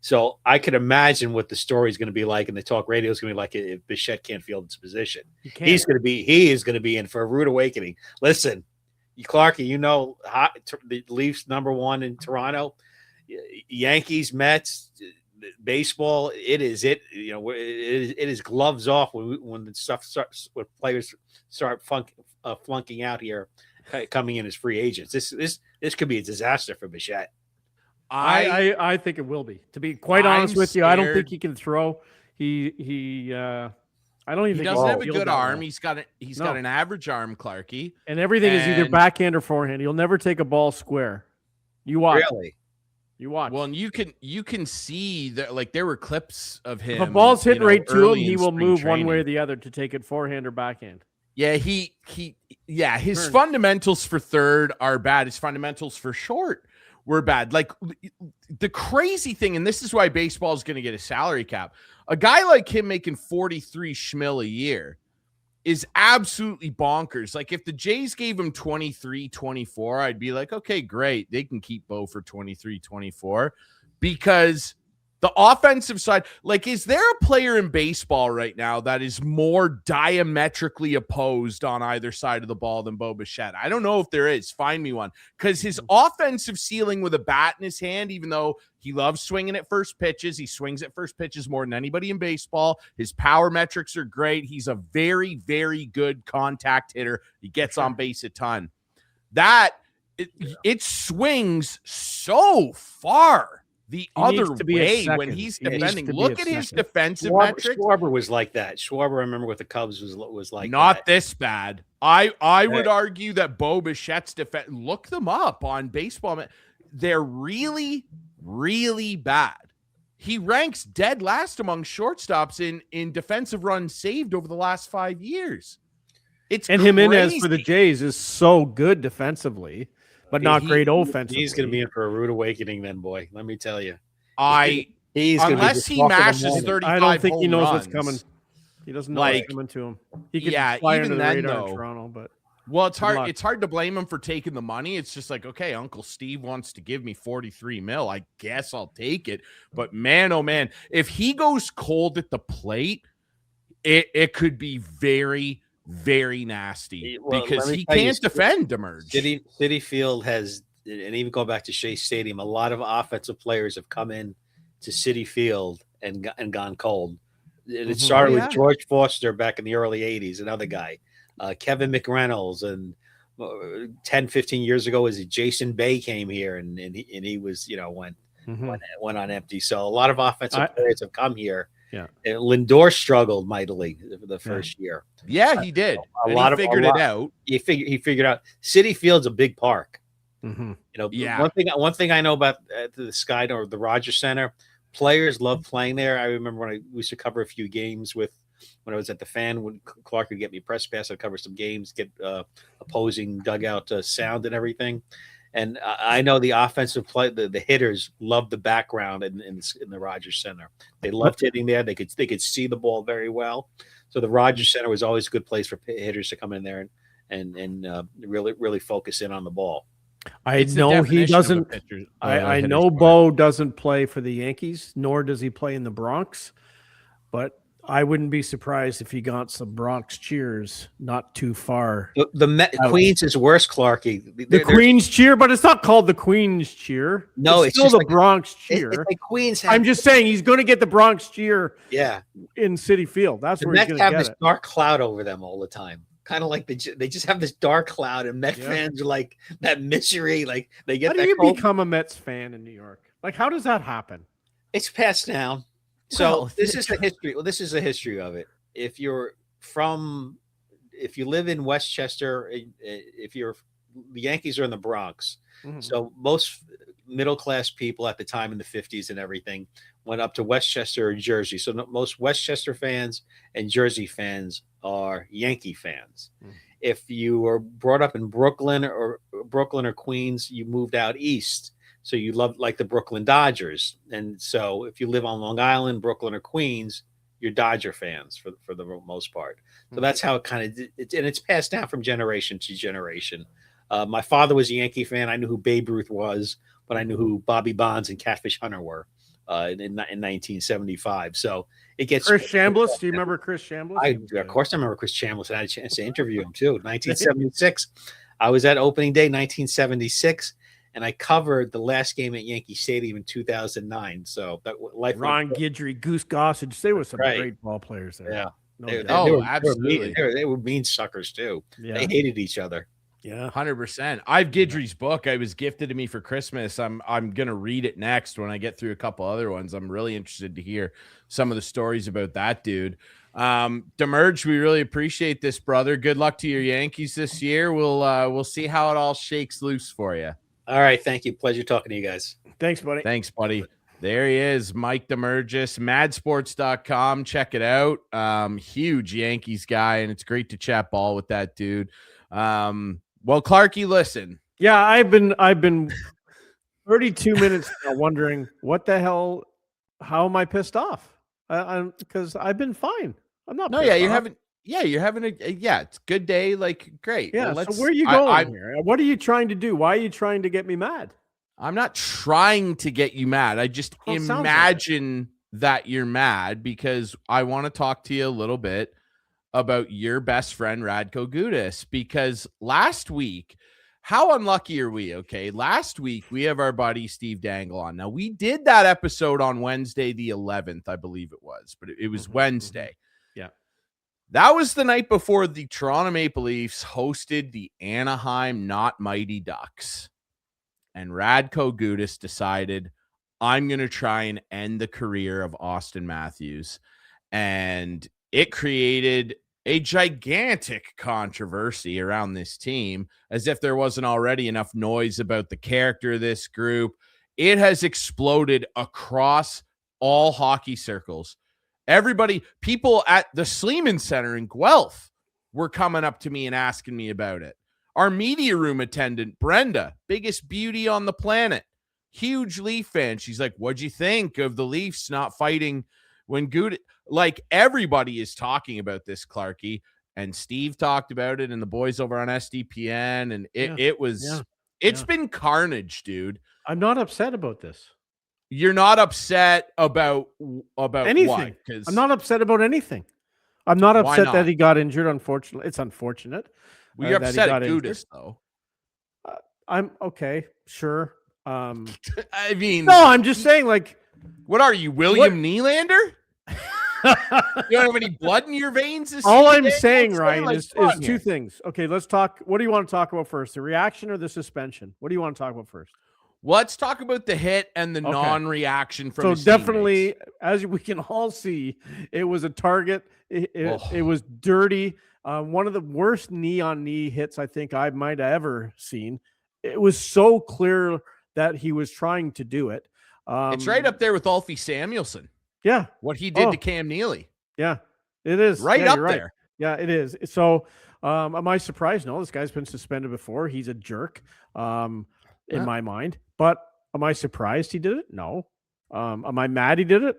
So I could imagine what the story is going to be like, and the talk radio is going to be like if Bichette can't field his position. He is going to be in for a rude awakening. Listen, Clarkey, the Leafs #1 in Toronto, Yankees, Mets, baseball. It is gloves off when the stuff starts, when players start flunking out here, coming in as free agents. This could be a disaster for Bichette. I think it will be. To be quite honest with you, I don't think he can throw. I don't even he think doesn't he have a good arm. Well. He's got an average arm, Clarkey. And everything is either backhand or forehand. He'll never take a ball square. You watch. Really? You watch. Well, and you can see that, like, there were clips of him. If a ball's hit right to him, he will move training. one way or the other to take it forehand or backhand. Yeah, his fundamentals for third are bad. His fundamentals for short were bad. Like, the crazy thing, and this is why baseball is going to get a salary cap. A guy like him making 43 schmil a year is absolutely bonkers. Like, if the Jays gave him 23, 24, I'd be like, okay, great. They can keep Bo for 23, 24, because the offensive side, like, is there a player in baseball right now that is more diametrically opposed on either side of the ball than Bo Bichette? I don't know if there is. Find me one. Because his offensive ceiling with a bat in his hand, even though he loves swinging at first pitches, he swings at first pitches more than anybody in baseball. His power metrics are great. He's a very, very good contact hitter. He gets on base a ton. It swings so far the other way when he's defending. Look at his defensive metrics. Schwarber was like that. Schwarber, I remember with the Cubs, was like not that. This bad. I would argue that Bo Bichette's defense. Look them up on Baseball. They're really, really bad. He ranks dead last among shortstops in defensive runs saved over the last 5 years. And Jimenez for the Jays is so good defensively, but not great offensively. He's going to be in for a rude awakening then, boy. Let me tell you. Unless he matches 35 I don't think he knows runs, what's coming. He doesn't know what's coming to him. He could fly under the radar in Toronto, but well, it's hard to blame him for taking the money. It's just like, okay, Uncle Steve wants to give me 43 mil. I guess I'll take it. But man, oh man, if he goes cold at the plate, it could be very, very nasty, because he can't defend Damergis. Citi Field has, and even go back to Shea Stadium, a lot of offensive players have come in to Citi Field and gone cold. It started with George Foster back in the early 80s, another guy. Kevin McReynolds, and 10, 15 years ago, Jason Bay came here and he was, went on empty. So a lot of offensive players have come here. Yeah. Lindor struggled mightily the first year. Yeah, he did. He figured it out. He figured out Citi Field's a big park. Mm-hmm. One thing I know about the Sky or the Rogers Center, players love playing there. I remember when we used to cover a few games when I was at the Fan, when Clark would get me press pass, I'd cover some games, get opposing dugout sound and everything. And I know the offensive play, the hitters love the background in the Rogers Center. They loved hitting there. They could see the ball very well. So the Rogers Center was always a good place for hitters to come in there and really, really focus in on the ball. I know he doesn't. I know Bo doesn't play for the Yankees, nor does he play in the Bronx. But I wouldn't be surprised if he got some Bronx cheers not too far. Queens is worse, Clarkey. The Queens cheer, but it's not called the Queens cheer. No, it's still just the like, Bronx cheer. It's like Queens. I'm just saying he's going to get the Bronx cheer. Yeah, in Citi Field. That's where he's going to get this it. Dark cloud over them all the time. Kind of like they just have this dark cloud, and Met fans are like that misery. Like they get. How do you become a Mets fan in New York? Like, how does that happen? It's passed down. So this is the history. Well, this is the history of it. If you live in Westchester, the Yankees are in the Bronx. Mm-hmm. So most middle class people at the time in the 50s and everything went up to Westchester or Jersey. So most Westchester fans and Jersey fans are Yankee fans. Mm-hmm. If you were brought up in Brooklyn or Queens, you moved out east. So you love like the Brooklyn Dodgers. And so if you live on Long Island, Brooklyn, or Queens, you're Dodger fans for the most part. So that's how it kind of, and it's passed down from generation to generation. My father was a Yankee fan. I knew who Babe Ruth was, but I knew who Bobby Bonds and Catfish Hunter were in 1975. So it gets Chris Chambliss. Do you remember Chris Chambliss? Of course I remember Chris Chambliss. I had a chance to interview him too. 1976. I was at opening day, 1976. And I covered the last game at Yankee Stadium in 2009. So that Ron Guidry, Goose Gossage, they were some great ball players there. Yeah. Absolutely. They were mean suckers too. Yeah. They hated each other. Yeah, 100%. I have Guidry's book. I was gifted to me for Christmas. I'm gonna read it next when I get through a couple other ones. I'm really interested to hear some of the stories about that dude. Damergis, we really appreciate this, brother. Good luck to your Yankees this year. We'll see how it all shakes loose for you. All right. Thank you. Pleasure talking to you guys. Thanks, buddy. Thanks, buddy. There he is, Mike Damergis, madsports.com. Check it out. Huge Yankees guy, and it's great to chat ball with that dude. Well, Clarkey, listen. Yeah, I've been 32 minutes now wondering what the hell, how am I pissed off? Because I've been fine. I'm not. No, you're having it's a good day. Like, great. Yeah. Well, so where are you going here? What are you trying to do? Why are you trying to get me mad? I'm not trying to get you mad. I just imagine that you're mad because I want to talk to you a little bit about your best friend, Radko Gudas, because last week, how unlucky are we? Okay. Last week we have our buddy Steve Dangle on. Now we did that episode on Wednesday, the 11th, I believe it was, but it was Wednesday. Yeah. That was the night before the Toronto Maple Leafs hosted the Anaheim Not Mighty Ducks. And Radko Gudas decided, I'm going to try and end the career of Auston Matthews. And it created a gigantic controversy around this team, as if there wasn't already enough noise about the character of this group. It has exploded across all hockey circles. Everybody, people at the Sleeman Center in Guelph were coming up to me and asking me about it. Our media room attendant, Brenda, biggest beauty on the planet, huge Leaf fan. She's like, what'd you think of the Leafs not fighting when Gudas? Like, everybody is talking about this, Clarkey, and Steve talked about it and the boys over on SDPN. And it's been carnage, dude. I'm not upset about this. You're not upset about anything. What? I'm not upset about anything. I'm not upset that he got injured. Unfortunately, it's unfortunate. Well, you're upset at Gudas, though. I'm okay. Sure. I mean, no, I'm just saying, like, what are you, William Nylander? You don't have any blood in your veins? All I'm saying, Ryan, is two things. Okay, let's talk. What do you want to talk about first? The reaction or the suspension? What do you want to talk about first? Let's talk about the hit and the non-reaction from his definitely, teammates. As we can all see, it was a target. It was dirty. One of the worst knee-on-knee hits I think I might have ever seen. It was so clear that he was trying to do it. It's right up there with Alfie Samuelson. Yeah. What he did to Cam Neely. Yeah, it is. Right up there. Yeah, it is. So am I surprised? No, this guy's been suspended before. He's a jerk in my mind. But am I surprised he did it? No. Am I mad he did it?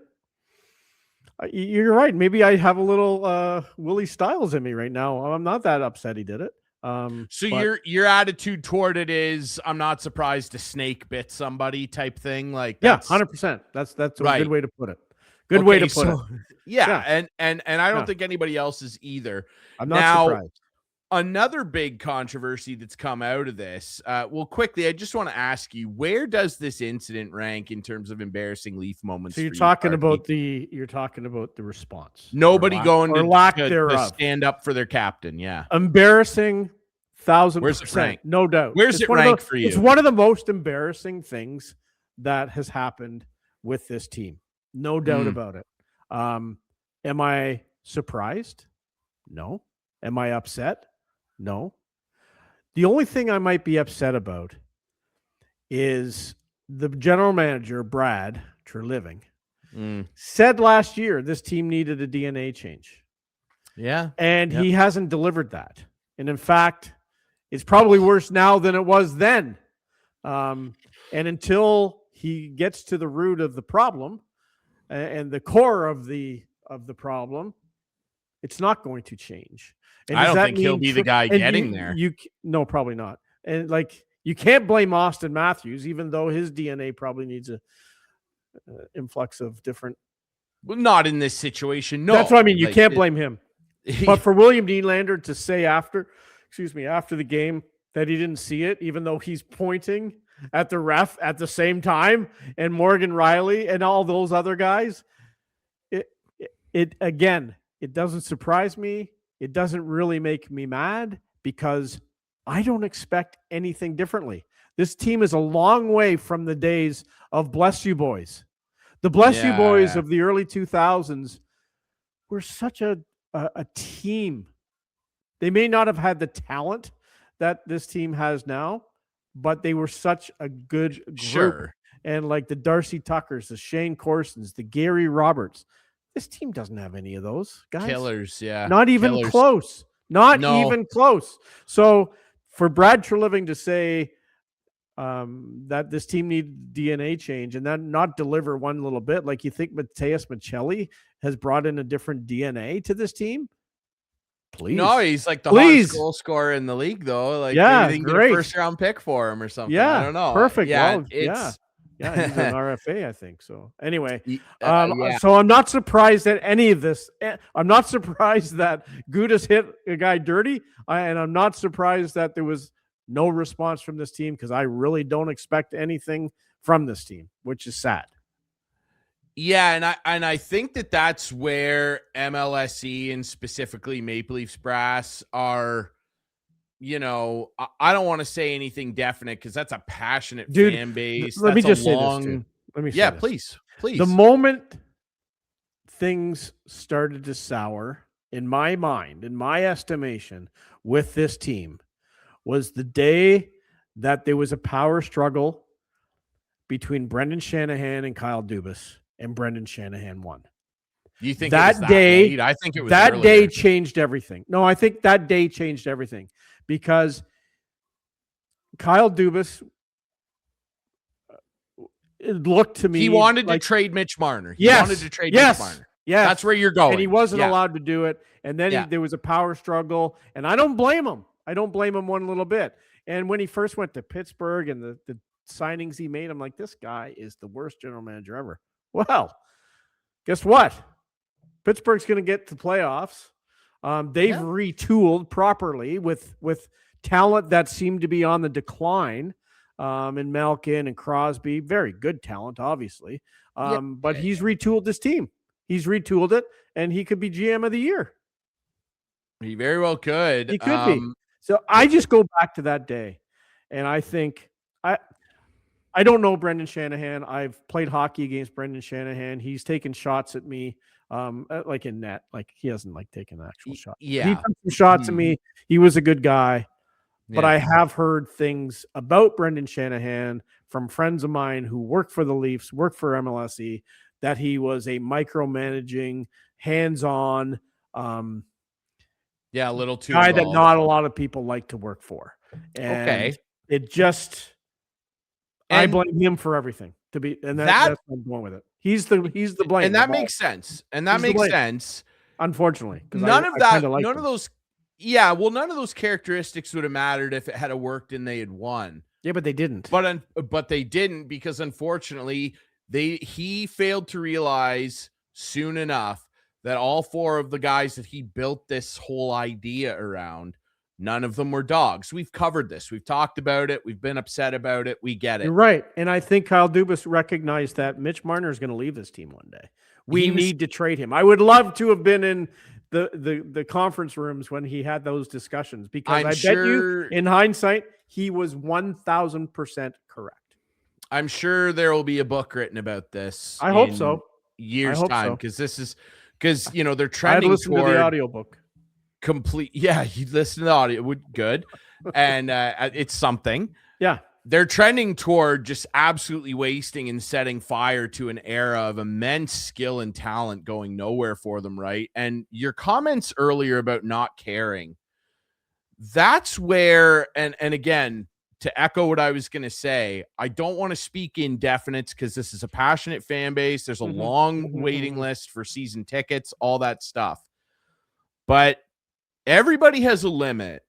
You're right. Maybe I have a little Willie Styles in me right now. I'm not that upset he did it. So your attitude toward it is, I'm not surprised a snake bit somebody type thing. Like, yeah, 100%. That's a good way to put it. Good way to put it. Yeah, and I don't Yeah. think anybody else is either. I'm not surprised. Another big controversy that's come out of this. Well, quickly, I just want to ask you, where does this incident rank in terms of embarrassing Leaf moments? So you're for you, talking Clarkey? about the response. Nobody or going or to, lack to thereof. stand up for their captain. Yeah. Embarrassing, 1,000%. Where's it rank? No doubt. Where's it rank for you? It's one of the most embarrassing things that has happened with this team. No doubt about it. Am I surprised? No. Am I upset? No. The only thing I might be upset about is the general manager, Brad Treliving, said last year this team needed a DNA change. Yeah. And he hasn't delivered that. And in fact, it's probably worse now than it was then. And until he gets to the root of the problem and the core of the problem, it's not going to change. And I don't think he'll be the guy getting there. No, probably not. And like, you can't blame Auston Matthews, even though his DNA probably needs a influx of different. Well, not in this situation. No, that's what I mean. You can't blame him. But for William Nylander to say after the game that he didn't see it, even though he's pointing at the ref at the same time, and Morgan Riley and all those other guys, it again, it doesn't surprise me. It doesn't really make me mad because I don't expect anything differently. This team is a long way from the days of Bless You Boys. The Bless You Boys of the early 2000s were such a team. They may not have had the talent that this team has now, but they were such a good group. Sure. And like the Darcy Tuckers, the Shane Corsons, the Gary Roberts. This team doesn't have any of those guys. Killers, yeah. Not even close. Not even close. So for Brad Treliving to say that this team needs DNA change and then not deliver one little bit, like you think Mateus Michelli has brought in a different DNA to this team? Please. No, he's like the hottest goal scorer in the league, though. Like, yeah, maybe they can great. get a first-round pick for him or something. Yeah, I don't know. Perfect. Yeah, well, yeah, he's an RFA, I think. So anyway, so I'm not surprised at any of this. I'm not surprised that Gudas hit a guy dirty, and I'm not surprised that there was no response from this team because I really don't expect anything from this team, which is sad. Yeah, and I think that's where MLSE and specifically Maple Leafs brass are. You know, I don't want to say anything definite because that's a passionate fan base. Let me just say this, too. Let me say this. Please. The moment things started to sour, in my mind, in my estimation, with this team, was the day that there was a power struggle between Brendan Shanahan and Kyle Dubas, and Brendan Shanahan won. You think that day? Late? I think it was that earlier. Day changed everything. No, I think that day changed everything because Kyle Dubas, it looked to me he wanted to trade Mitch Marner. He wanted to trade Mitch Marner. Yes, that's where you're going, and he wasn't allowed to do it. And then there was a power struggle, and I don't blame him. I don't blame him one little bit. And when he first went to Pittsburgh and the signings he made, I'm like, this guy is the worst general manager ever. Well, guess what? Pittsburgh's going to get to playoffs. They've retooled properly with talent that seemed to be on the decline in Malkin and Crosby. Very good talent, obviously. But he's retooled this team. He's retooled it, and he could be GM of the year. He very well could. He could be. So I just go back to that day, and I think I don't know Brendan Shanahan. I've played hockey against Brendan Shanahan. He's taken shots at me, like in net. Like he doesn't like taking an actual shot. Yeah, he took some shots at me. He was a good guy, but I have heard things about Brendan Shanahan from friends of mine who work for the Leafs, work for MLSE, that he was a micromanaging, hands-on, a little too guy involved. that not a lot of people like to work for. And it just. I blame him for everything. That's where I'm going with it. He's the blame, and that makes sense. And that makes sense. Unfortunately, none of those characteristics would have mattered if it had worked and they had won. Yeah, but they didn't. But they didn't because unfortunately he failed to realize soon enough that all 4 of the guys that he built this whole idea around, none of them were dogs. We've covered this. We've talked about it. We've been upset about it. We get it. You're right. And I think Kyle Dubas recognized that Mitch Marner is going to leave this team one day. We need to trade him. I would love to have been in the conference rooms when he had those discussions, because bet you, in hindsight, he was 1,000% correct. I'm sure there will be a book written about this. I hope so. Years time, because they're trending I listened to the audiobook. Yeah, you listen to the audio. Good. And it's something. Yeah. They're trending toward just absolutely wasting and setting fire to an era of immense skill and talent going nowhere for them, right? And your comments earlier about not caring, that's where, and again, to echo what I was going to say, I don't want to speak in definites because this is a passionate fan base. There's a long waiting list for season tickets, all that stuff. But everybody has a limit,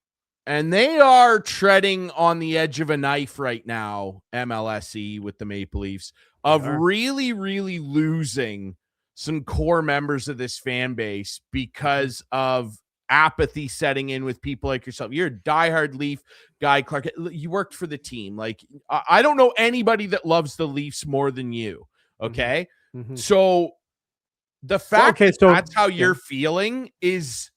and they are treading on the edge of a knife right now, MLSE with the Maple Leafs, of really, really losing some core members of this fan base because of apathy setting in with people like yourself. You're a diehard Leaf guy, Clark. You worked for the team. Like, I don't know anybody that loves the Leafs more than you. Okay. So the fact that that's how you're feeling is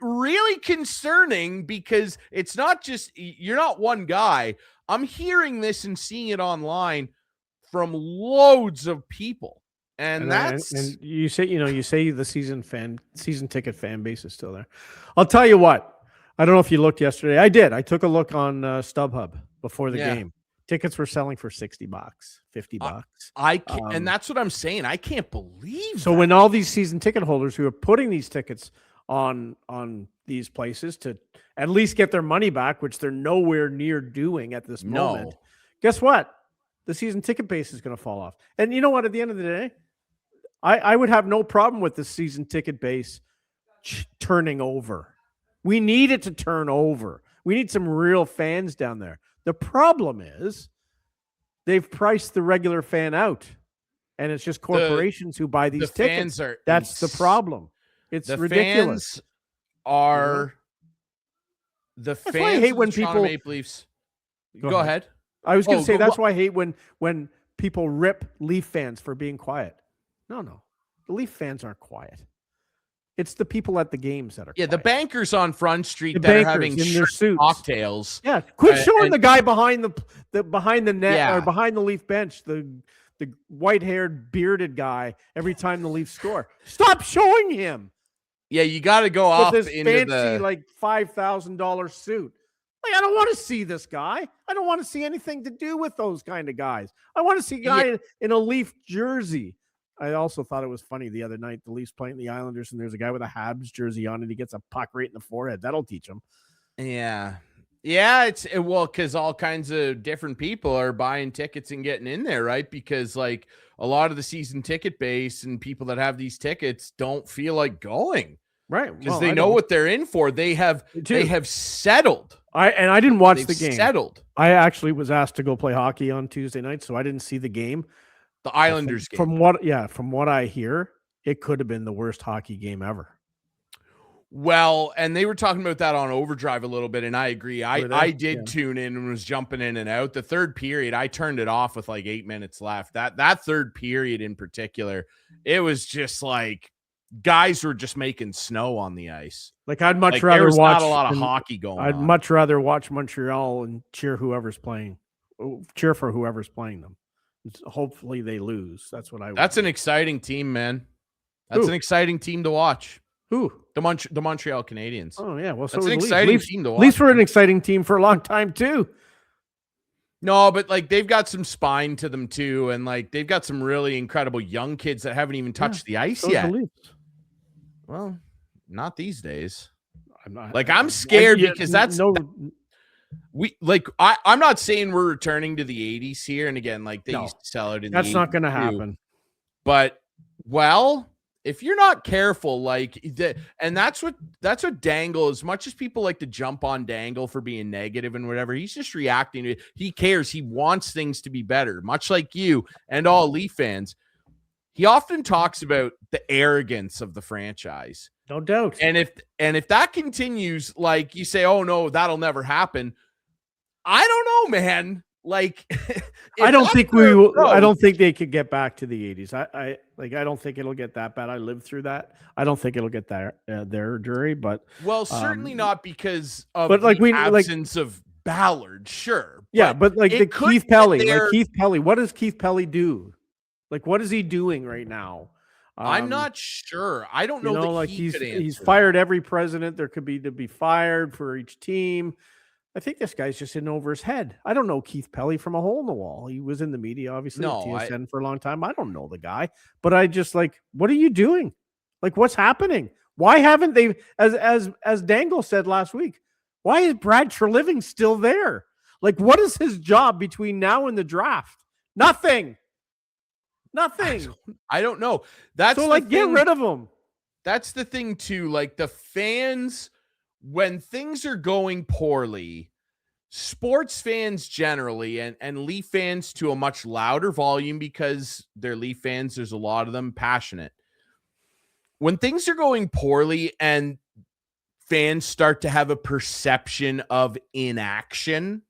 really concerning, because it's not just, you're not one guy. I'm hearing this and seeing it online from loads of people. And you say the season ticket fan base is still there. I'll tell you what, I don't know if you looked yesterday. I did. I took a look on StubHub before the game. Tickets were selling for $60, $50. And that's what I'm saying. I can't believe so that. When all these season ticket holders who are putting these tickets on these places to at least get their money back, which they're nowhere near doing at this moment, guess what? The season ticket base is going to fall off. And you know what? At the end of the day, I would have no problem with the season ticket base turning over. We need it to turn over. We need some real fans down there. The problem is they've priced the regular fan out, and it's just corporations who buy these tickets. That's the problem. It's ridiculous. The fans I hate when people Maple Leafs. Go ahead. I was going to say that's why I hate when people rip Leaf fans for being quiet. No. The Leaf fans aren't quiet. It's the people at the games that are quiet. The bankers on Front Street that are having in their suits, cocktails. Yeah, quit showing the guy behind the net or behind the Leaf bench, the white-haired bearded guy every time the Leafs score. Stop showing him. Yeah, you got to go off with this into fancy $5,000 suit. I don't want to see this guy. I don't want to see anything to do with those kind of guys. I want to see a guy in a Leaf jersey. I also thought it was funny the other night, the Leafs playing the Islanders, and there's a guy with a Habs jersey on, and he gets a puck right in the forehead. That'll teach him. Yeah, because all kinds of different people are buying tickets and getting in there, right? Because a lot of the season ticket base and people that have these tickets don't feel like going, right? Because they know what they're in for. They have settled. I didn't watch the game. Settled. I actually was asked to go play hockey on Tuesday night, so I didn't see the game. The Islanders game. From what I hear, it could have been the worst hockey game ever. Well, and they were talking about that on Overdrive a little bit, and I agree. I did tune in and was jumping in and out. The third period, I turned it off with 8 minutes left. That third period in particular, it was just guys were just making snow on the ice. I'd much rather watch not a lot of hockey going on. I'd much rather watch Montreal and cheer for whoever's playing them. Hopefully they lose. That's what I would That's an exciting team, man. That's an exciting team to watch. Who? The Montreal Canadiens. Oh, yeah. Well, so that's an exciting team to watch. Leafs were an exciting team for a long time, too. No, but they've got some spine to them, too. And they've got some really incredible young kids that haven't even touched the ice yet. Well, not these days. I'm scared because that's I'm not saying we're returning to the 80s here, and again, they used to sell it in that's not going to happen. But if you're not careful, and that's what Dangle, as much as people like to jump on Dangle for being negative and whatever, he's just reacting to it. He cares. He wants things to be better, much like you and all Leaf fans. he often talks about the arrogance of the franchise. No doubt. And if that continues, like you say, oh no, that'll never happen. I don't know, man. Like, I don't think we will. I don't think they could get back to the 80s. I don't think it'll get that bad. I lived through that. I don't think it'll get there, Drury. But certainly not because of absence of Ballard. Sure, but like the Keith Pelly. What does Keith Pelly do? Like, what is he doing right now? I'm not sure. I don't know. That he's fired every president there could be to be fired for each team. I think this guy's just in over his head. I don't know Keith Pelly from a hole in the wall. He was in the media, obviously, TSN for a long time. I don't know the guy, but I just like, what are you doing? Like, what's happening? Why haven't they, as Dangle said last week, why is Brad Treliving still there? Like, what is his job between now and the draft? Nothing. I don't know. That's so like, get rid of him. That's the thing too. Like the fans, when things are going poorly, sports fans generally, and Leaf fans to a much louder volume because they're Leaf fans, there's a lot of them passionate. When things are going poorly and fans start to have a perception of inaction,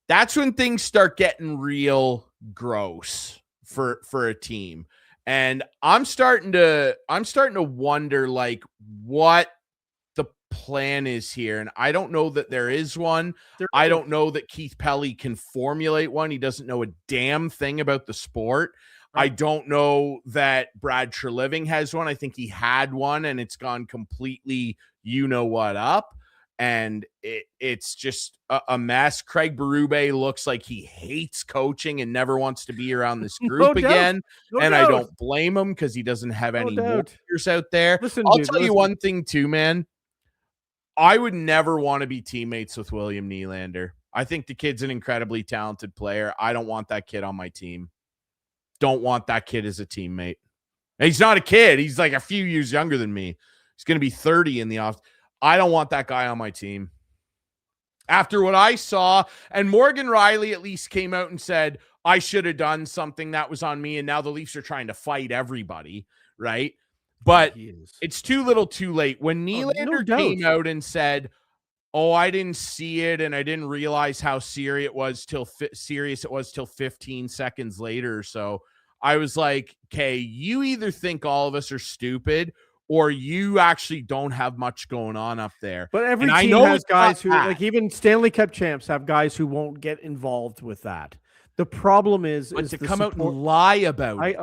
that's when things start getting real gross for a team. And I'm starting to wonder like what the plan is here. And I don't know that there is one. I don't know that Keith Pelly can formulate one. He doesn't know a damn thing about the sport. I don't know that Brad Treliving has one. I think he had one and it's gone completely up. And it's just a mess. Craig Berube looks like he hates coaching and never wants to be around this group again. I don't blame him because he doesn't have any warriors out there. I'll tell you one thing too, man. I would never want to be teammates with William Nylander. I think the kid's an incredibly talented player. I don't want that kid on my team. Don't want that kid as a teammate. And he's not a kid. He's like a few years younger than me. He's going to be 30 in the off. I don't want that guy on my team. After what I saw, and Morgan Riley at least came out and said, I should have done something that was on me, and now the Leafs are trying to fight everybody, right? But it's too little too late. When Nylander came out and said, oh, I didn't see it, and I didn't realize how serious it was till 15 seconds later or so, I was like, okay, you either think all of us are stupid or you actually don't have much going on up there. But every team has guys who, like even Stanley Cup champs have guys who won't get involved with that. The problem is to come out and lie about it.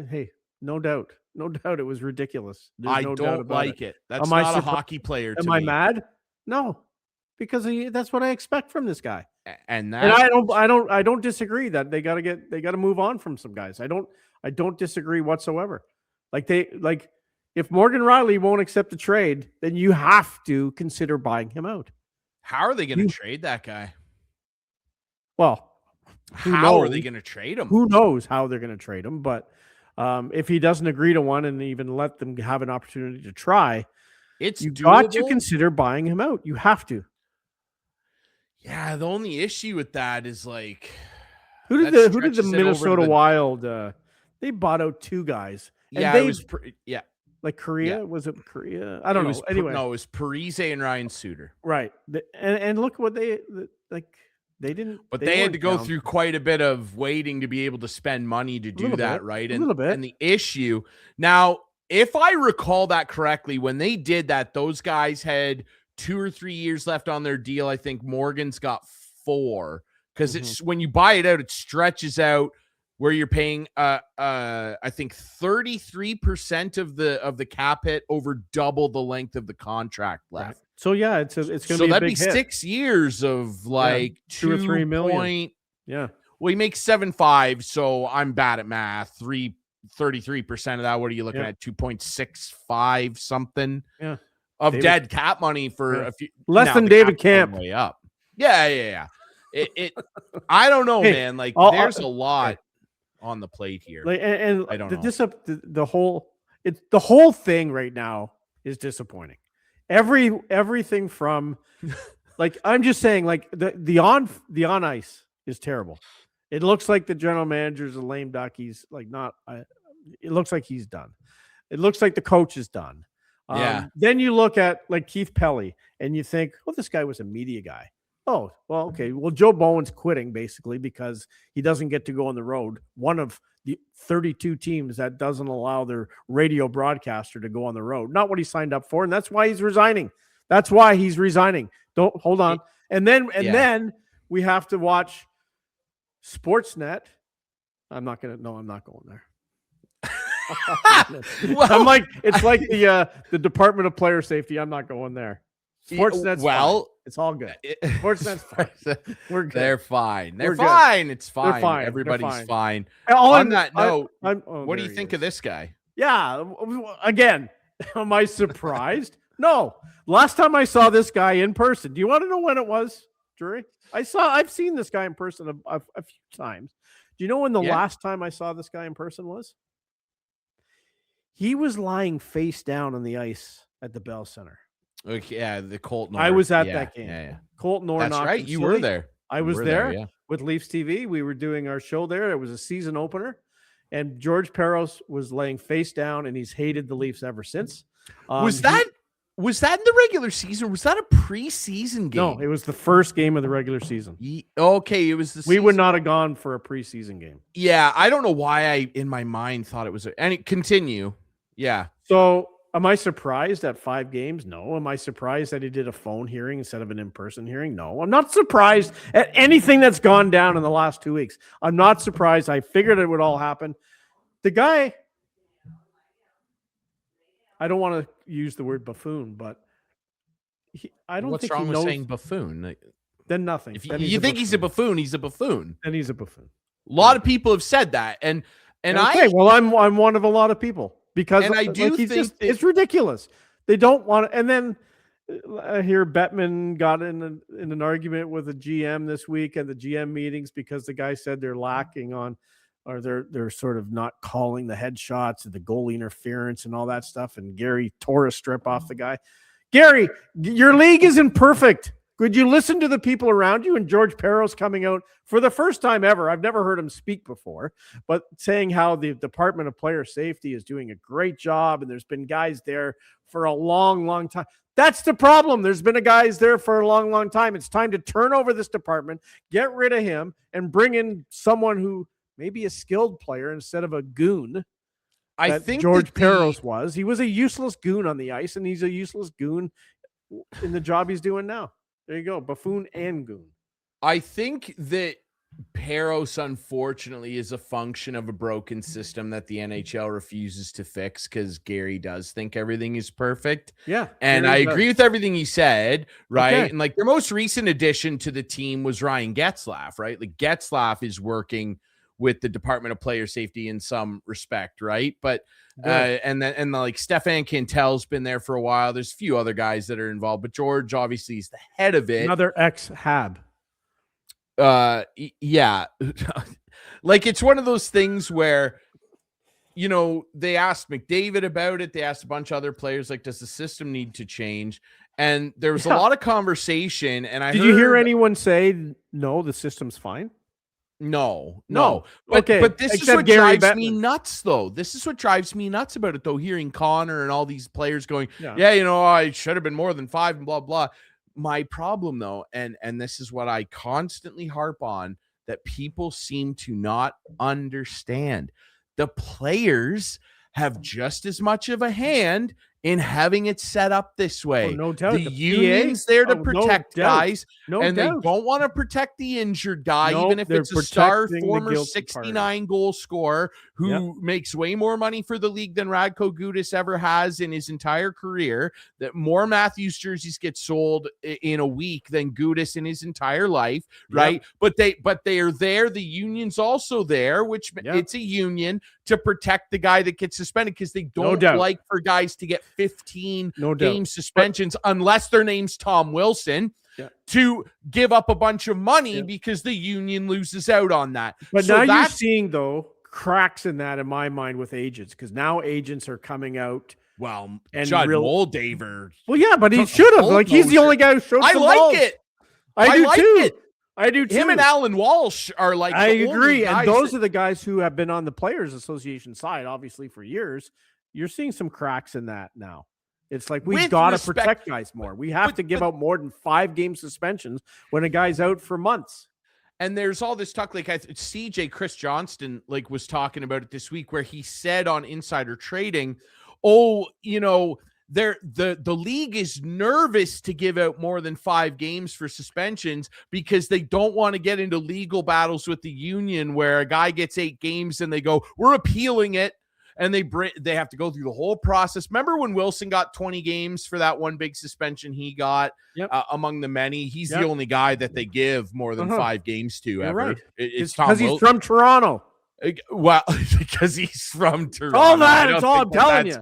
Hey, no doubt. No doubt it was ridiculous. I don't like it. That's not a hockey player to me. Am I mad? No, because that's what I expect from this guy. And I don't disagree that they got to move on from some guys. I don't disagree whatsoever. If Morgan Riley won't accept the trade, then you have to consider buying him out. How are they going to trade that guy? Well, how are they going to trade him? Who knows how they're going to trade him? But if he doesn't agree to one and even let them have an opportunity to try, you've got to consider buying him out. You have to. Yeah, the only issue with that is like who did the Minnesota Wild? They bought out two guys. Like Korea? Yeah. Was it Korea? I don't know. Anyway. No, it was Parise and Ryan Suter. Right. And look what they didn't. But they had to go through quite a bit of waiting to be able to spend money to do that, right? A little bit. And the issue now, if I recall that correctly, when they did that, those guys had 2 or 3 years left on their deal. I think Morgan's got 4 because it's when you buy it out, it stretches out. Where you're paying, I think 33% of the cap hit over double the length of the contract left. Right. So yeah, it's going to be a big hit. 6 years of like 2 or 3 million. Yeah. Well, he makes 7.5, so I'm bad at math. 33% of that. What are you looking at? 2.65 something. Yeah. Of dead cap money for a few less than David Camp. Way up. Yeah. It I don't know, man. Like there's a lot on the plate here. And I don't know. The whole thing right now is disappointing. Everything from like I'm just saying, like the on ice is terrible. It looks like the general manager's a lame duck. He's like not it looks like he's done. It looks like the coach is done. Yeah. Then you look at like Keith Pelly and you think, well, this guy was a media guy. Oh, well, okay. Well, Joe Bowen's quitting basically because he doesn't get to go on the road. One of the 32 teams that doesn't allow their radio broadcaster to go on the road. Not what he signed up for, and that's why he's resigning. Don't hold on. And then we have to watch Sportsnet. I'm not going there. Well, I'm like, it's like the Department of Player Safety. I'm not going there. Sportsnet's fine. It's all good. Sportsnet's fine. We're good. They're fine. They're We're fine. It's fine. They're fine. Everybody's fine. On that note, what do you think of this guy? Yeah. Again, am I surprised? No. Last time I saw this guy in person, do you want to know when it was, Drury? I've seen this guy in person a few times. Do you know when the last time I saw this guy in person was? He was lying face down on the ice at the Bell Center. Okay, yeah, the Colton. I was at that game. Yeah. Colton or That's right. You were there. I was there with Leafs TV. We were doing our show there. It was a season opener, and George Peros was laying face down, and he's hated the Leafs ever since. Was that in the regular season? Was that a preseason game? No, it was the first game of the regular season. Okay, it was the. We would not have gone for a preseason game. Yeah, I don't know why I in my mind thought it was. Continue. Yeah. So, am I surprised at 5 games? No. Am I surprised that he did a phone hearing instead of an in-person hearing? No. I'm not surprised at anything that's gone down in the last 2 weeks. I'm not surprised. I figured it would all happen. The guy, I don't want to use the word buffoon, but I don't think he knows. What's wrong with saying buffoon? Then nothing. If you think he's a buffoon, he's a buffoon. Then he's a buffoon. A lot of people have said that, and okay, well, I'm one of a lot of people. Because I do think it's ridiculous. They don't want to. And then I hear Bettman got in an argument with a GM this week at the GM meetings because the guy said they're lacking on, or they're sort of not calling the headshots and the goalie interference and all that stuff. And Gary tore a strip off the guy. Gary, your league isn't perfect. Could you listen to the people around you? And George Peros coming out for the first time ever. I've never heard him speak before, but saying how the Department of Player Safety is doing a great job. And there's been guys there for a long, long time. That's the problem. There's been guys there for a long, long time. It's time to turn over this department, get rid of him, and bring in someone who may be a skilled player instead of a goon. I think George Peros was. He was a useless goon on the ice, and he's a useless goon in the job he's doing now. There you go. Buffoon and goon. I think that Peros, unfortunately, is a function of a broken system that the NHL refuses to fix because Gary does think everything is perfect. Yeah. And I agree with everything he said, right? Okay. And like their most recent addition to the team was Ryan Getzlaf, right? Like Getzlaf is working with the Department of Player Safety in some respect, right? But and like Stefan Cantel's been there for a while. There's a few other guys that are involved, but George obviously is the head of it. Another ex-Hab. Yeah. Like it's one of those things where, you know, they asked McDavid about it. They asked a bunch of other players, like, does the system need to change? And there was a lot of conversation. And Did you hear anyone say, no, the system's fine? No. But this is what drives me nuts, though. This is what drives me nuts about it, though. Hearing Connor and all these players going, I should have been more than 5 and blah, blah. My problem, though, and this is what I constantly harp on, that people seem to not understand. The players have just as much of a hand in having it set up this way. Oh, no doubt. The union's there to protect guys, they don't want to protect the injured guy, even if it's a star former 69 goal scorer who makes way more money for the league than Radko Gudas ever has in his entire career. That more Matthews jerseys get sold in a week than Gudas in his entire life, right? But they are there. The union's also there, which it's a union to protect the guy that gets suspended because they don't like for guys to get 15 game suspensions unless their name's Tom Wilson to give up a bunch of money because the union loses out on that. But so now you're seeing, though, cracks in that in my mind with agents, because now agents are coming out. Well, and Judd Moldaver. Well, yeah, but he should have. Like, he's the only guy who showed some balls. It. I do like too. It. I do too. Him and Alan Walsh are like. I the only agree, and guys those that- are the guys who have been on the Players Association side, obviously for years. You're seeing some cracks in that now. It's like we've With got to respect- protect guys more. We have to give out more than 5-game suspensions when a guy's out for months. And there's all this talk, like CJ Chris Johnston like was talking about it this week, where he said on Insider Trading, "Oh, you know, the league is nervous to give out more than 5 games for suspensions because they don't want to get into legal battles with the union where a guy gets 8 games and they go, we're appealing it." And they have to go through the whole process. Remember when Wilson got 20 games for that one big suspension he got? Yep. Among the many? He's the only guy that they give more than 5 games to ever. Right. It's because he's from Toronto. Well, because he's from Toronto. All that. It's all I'm telling you.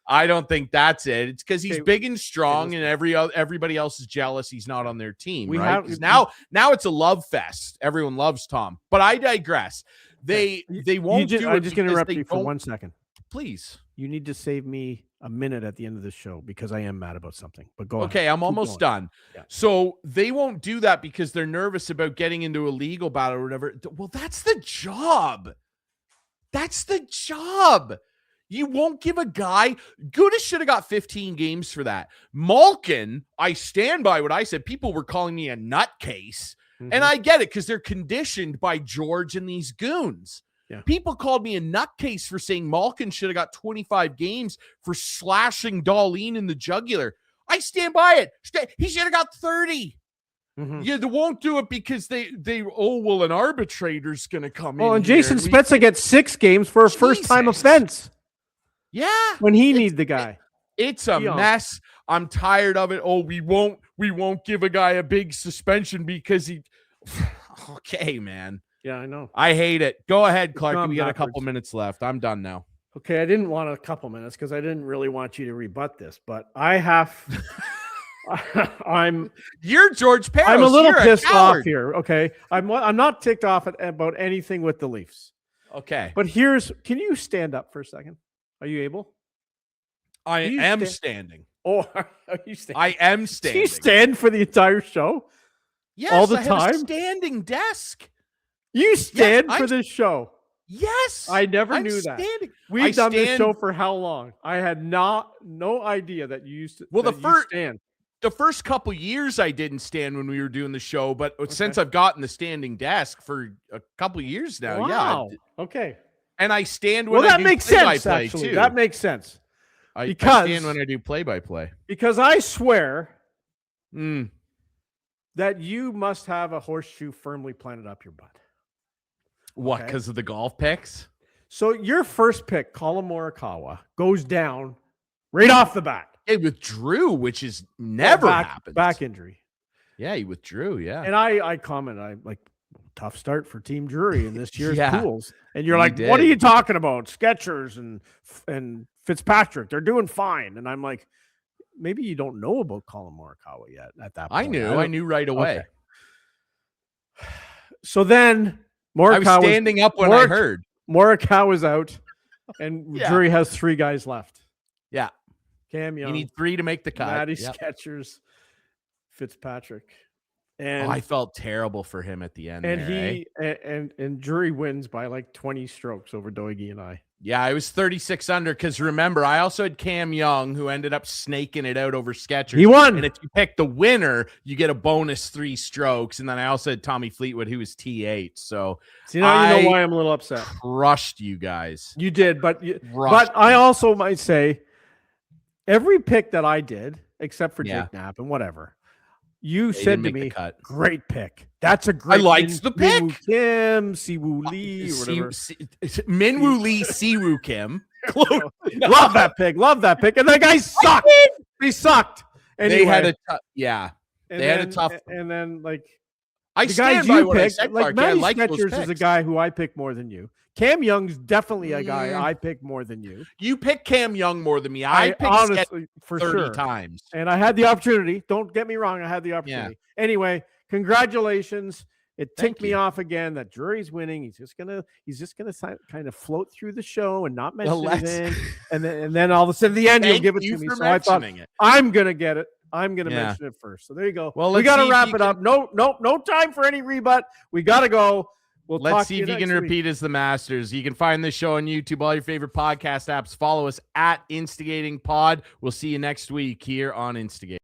I don't think that's it. It's because he's Okay. big and strong, and everybody else is jealous he's not on their team. We right? have- 'Cause now it's a love fest. Everyone loves Tom. But I digress. They won't do it. I'm just going to because interrupt they you for don't- 1 second. Please. You need to save me a minute at the end of the show because I am mad about something. But go Okay, ahead. I'm Keep almost going. done. Yeah. So they won't do that because they're nervous about getting into a legal battle or whatever. Well, that's the job. That's the job. You won't give a guy. Gudas should have got 15 games for that. Malkin, I stand by what I said. People were calling me a nutcase. And Mhm. I get it because they're conditioned by George and these goons. Yeah. People called me a nutcase for saying Malkin should have got 25 games for slashing Darlene in the jugular. I stand by it. He should have got 30. Mhm. Yeah, they won't do it because they an arbitrator's going to come in. Well, and here Jason we- Spezza gets 6 games for a first-time Jesus. offense Yeah. when he needs the guy. It's a Be honest. mess. I'm tired of it. Oh, we won't give a guy a big suspension because he Okay, man. Yeah, I know. I hate it. Go ahead, It's Clark. gone We got a backwards. couple minutes left. I'm done now. Okay, I didn't want a couple minutes because I didn't really want you to rebut this, but I have. I'm You're George Peros. I'm a little You're pissed off coward. here. Okay, I'm not ticked off about anything with the Leafs, Okay. but can you stand up for a second? Are you able? I you am sta- standing. Or are you standing? I am Do standing. you stand for the entire show? Yes, all the I have a time? standing desk. You stand for I'm- this show. Yes. I never I'm knew that. standing. We've I done this stand- show for how long? I had no idea that you used to. Well, that you stand. The first couple years I didn't stand when we were doing the show, but since I've gotten the standing desk for a couple years now, Wow. Okay. and I stand when Well, I that do makes sense. play-by-play, Actually, too. that makes sense I because- stand when I do play-by-play. because I swear Mm. that you must have a horseshoe firmly planted up your butt. What? Okay. Because of the golf picks? So your first pick, Colin Morikawa, goes down right off the bat. He withdrew, which is never happens. Back injury. Yeah, he withdrew. Yeah. And I comment, I'm like, tough start for Team Drury in this year's Yeah. pools. And you're You like, what are did. you talking about? Skechers and Fitzpatrick, they're doing fine. And I'm like, maybe you don't know about Colin Morikawa yet at that point. I knew right away. Okay. So then I was Morikawa standing up when I heard. Morikawa's out, and Yeah. Drury has 3 guys left. Yeah. Cam You Young, need 3 to make the cut. Matty Yep. Skechers, Fitzpatrick, Oh, and I felt terrible for him at the end. and there, he and Drury wins by like 20 strokes over Doigie and I. Yeah, I was 36 under because remember, I also had Cam Young who ended up snaking it out over Skechers. He won. And if you pick the winner, you get a bonus 3 strokes. And then I also had Tommy Fleetwood who was T8. So So now you know I- why I'm a little upset. crushed you guys. You did, but Crushed I you. also might say every pick that I did, except for Yeah. Jake Knapp and whatever, you They said didn't to make the me, cut. great pick. That's a great liked the pick. Minwoo Kim, Siwoo Lee, or whatever. Minwoo Lee Siwoo Kim. Love that pick. Love that pick. And that guy sucked. He sucked. Anyway, They had a yeah. and they had a then- tough- And then like I the stand guys by you what I picked, said, like Clarky. I Matty like those Skechers is a picks. guy who I picked more than you. Cam Young's definitely a guy Mm. I picked more than you. You picked Cam Young more than me. I picked Skech honestly, for 30 sure. times. And I had the opportunity. Don't get me wrong. I had the opportunity. Anyway, congratulations. It Thank ticked me you. off again that Drury's winning. He's just gonna kind of float through the show and not mention Well, let's- anything. And then all of a sudden, at the end, you'll Thank give it you to me. for So I thought mentioning it. I'm gonna get it. I'm going to Yeah. mention it first. So there you go. Well, we let's got see to if wrap you it can- up. No time for any rebut. We got to go. We'll Let's talk see to if you can next week. repeat as the Masters. You can find this show on YouTube, all your favorite podcast apps. Follow us at Instigating Pod. We'll see you next week here on Instigate.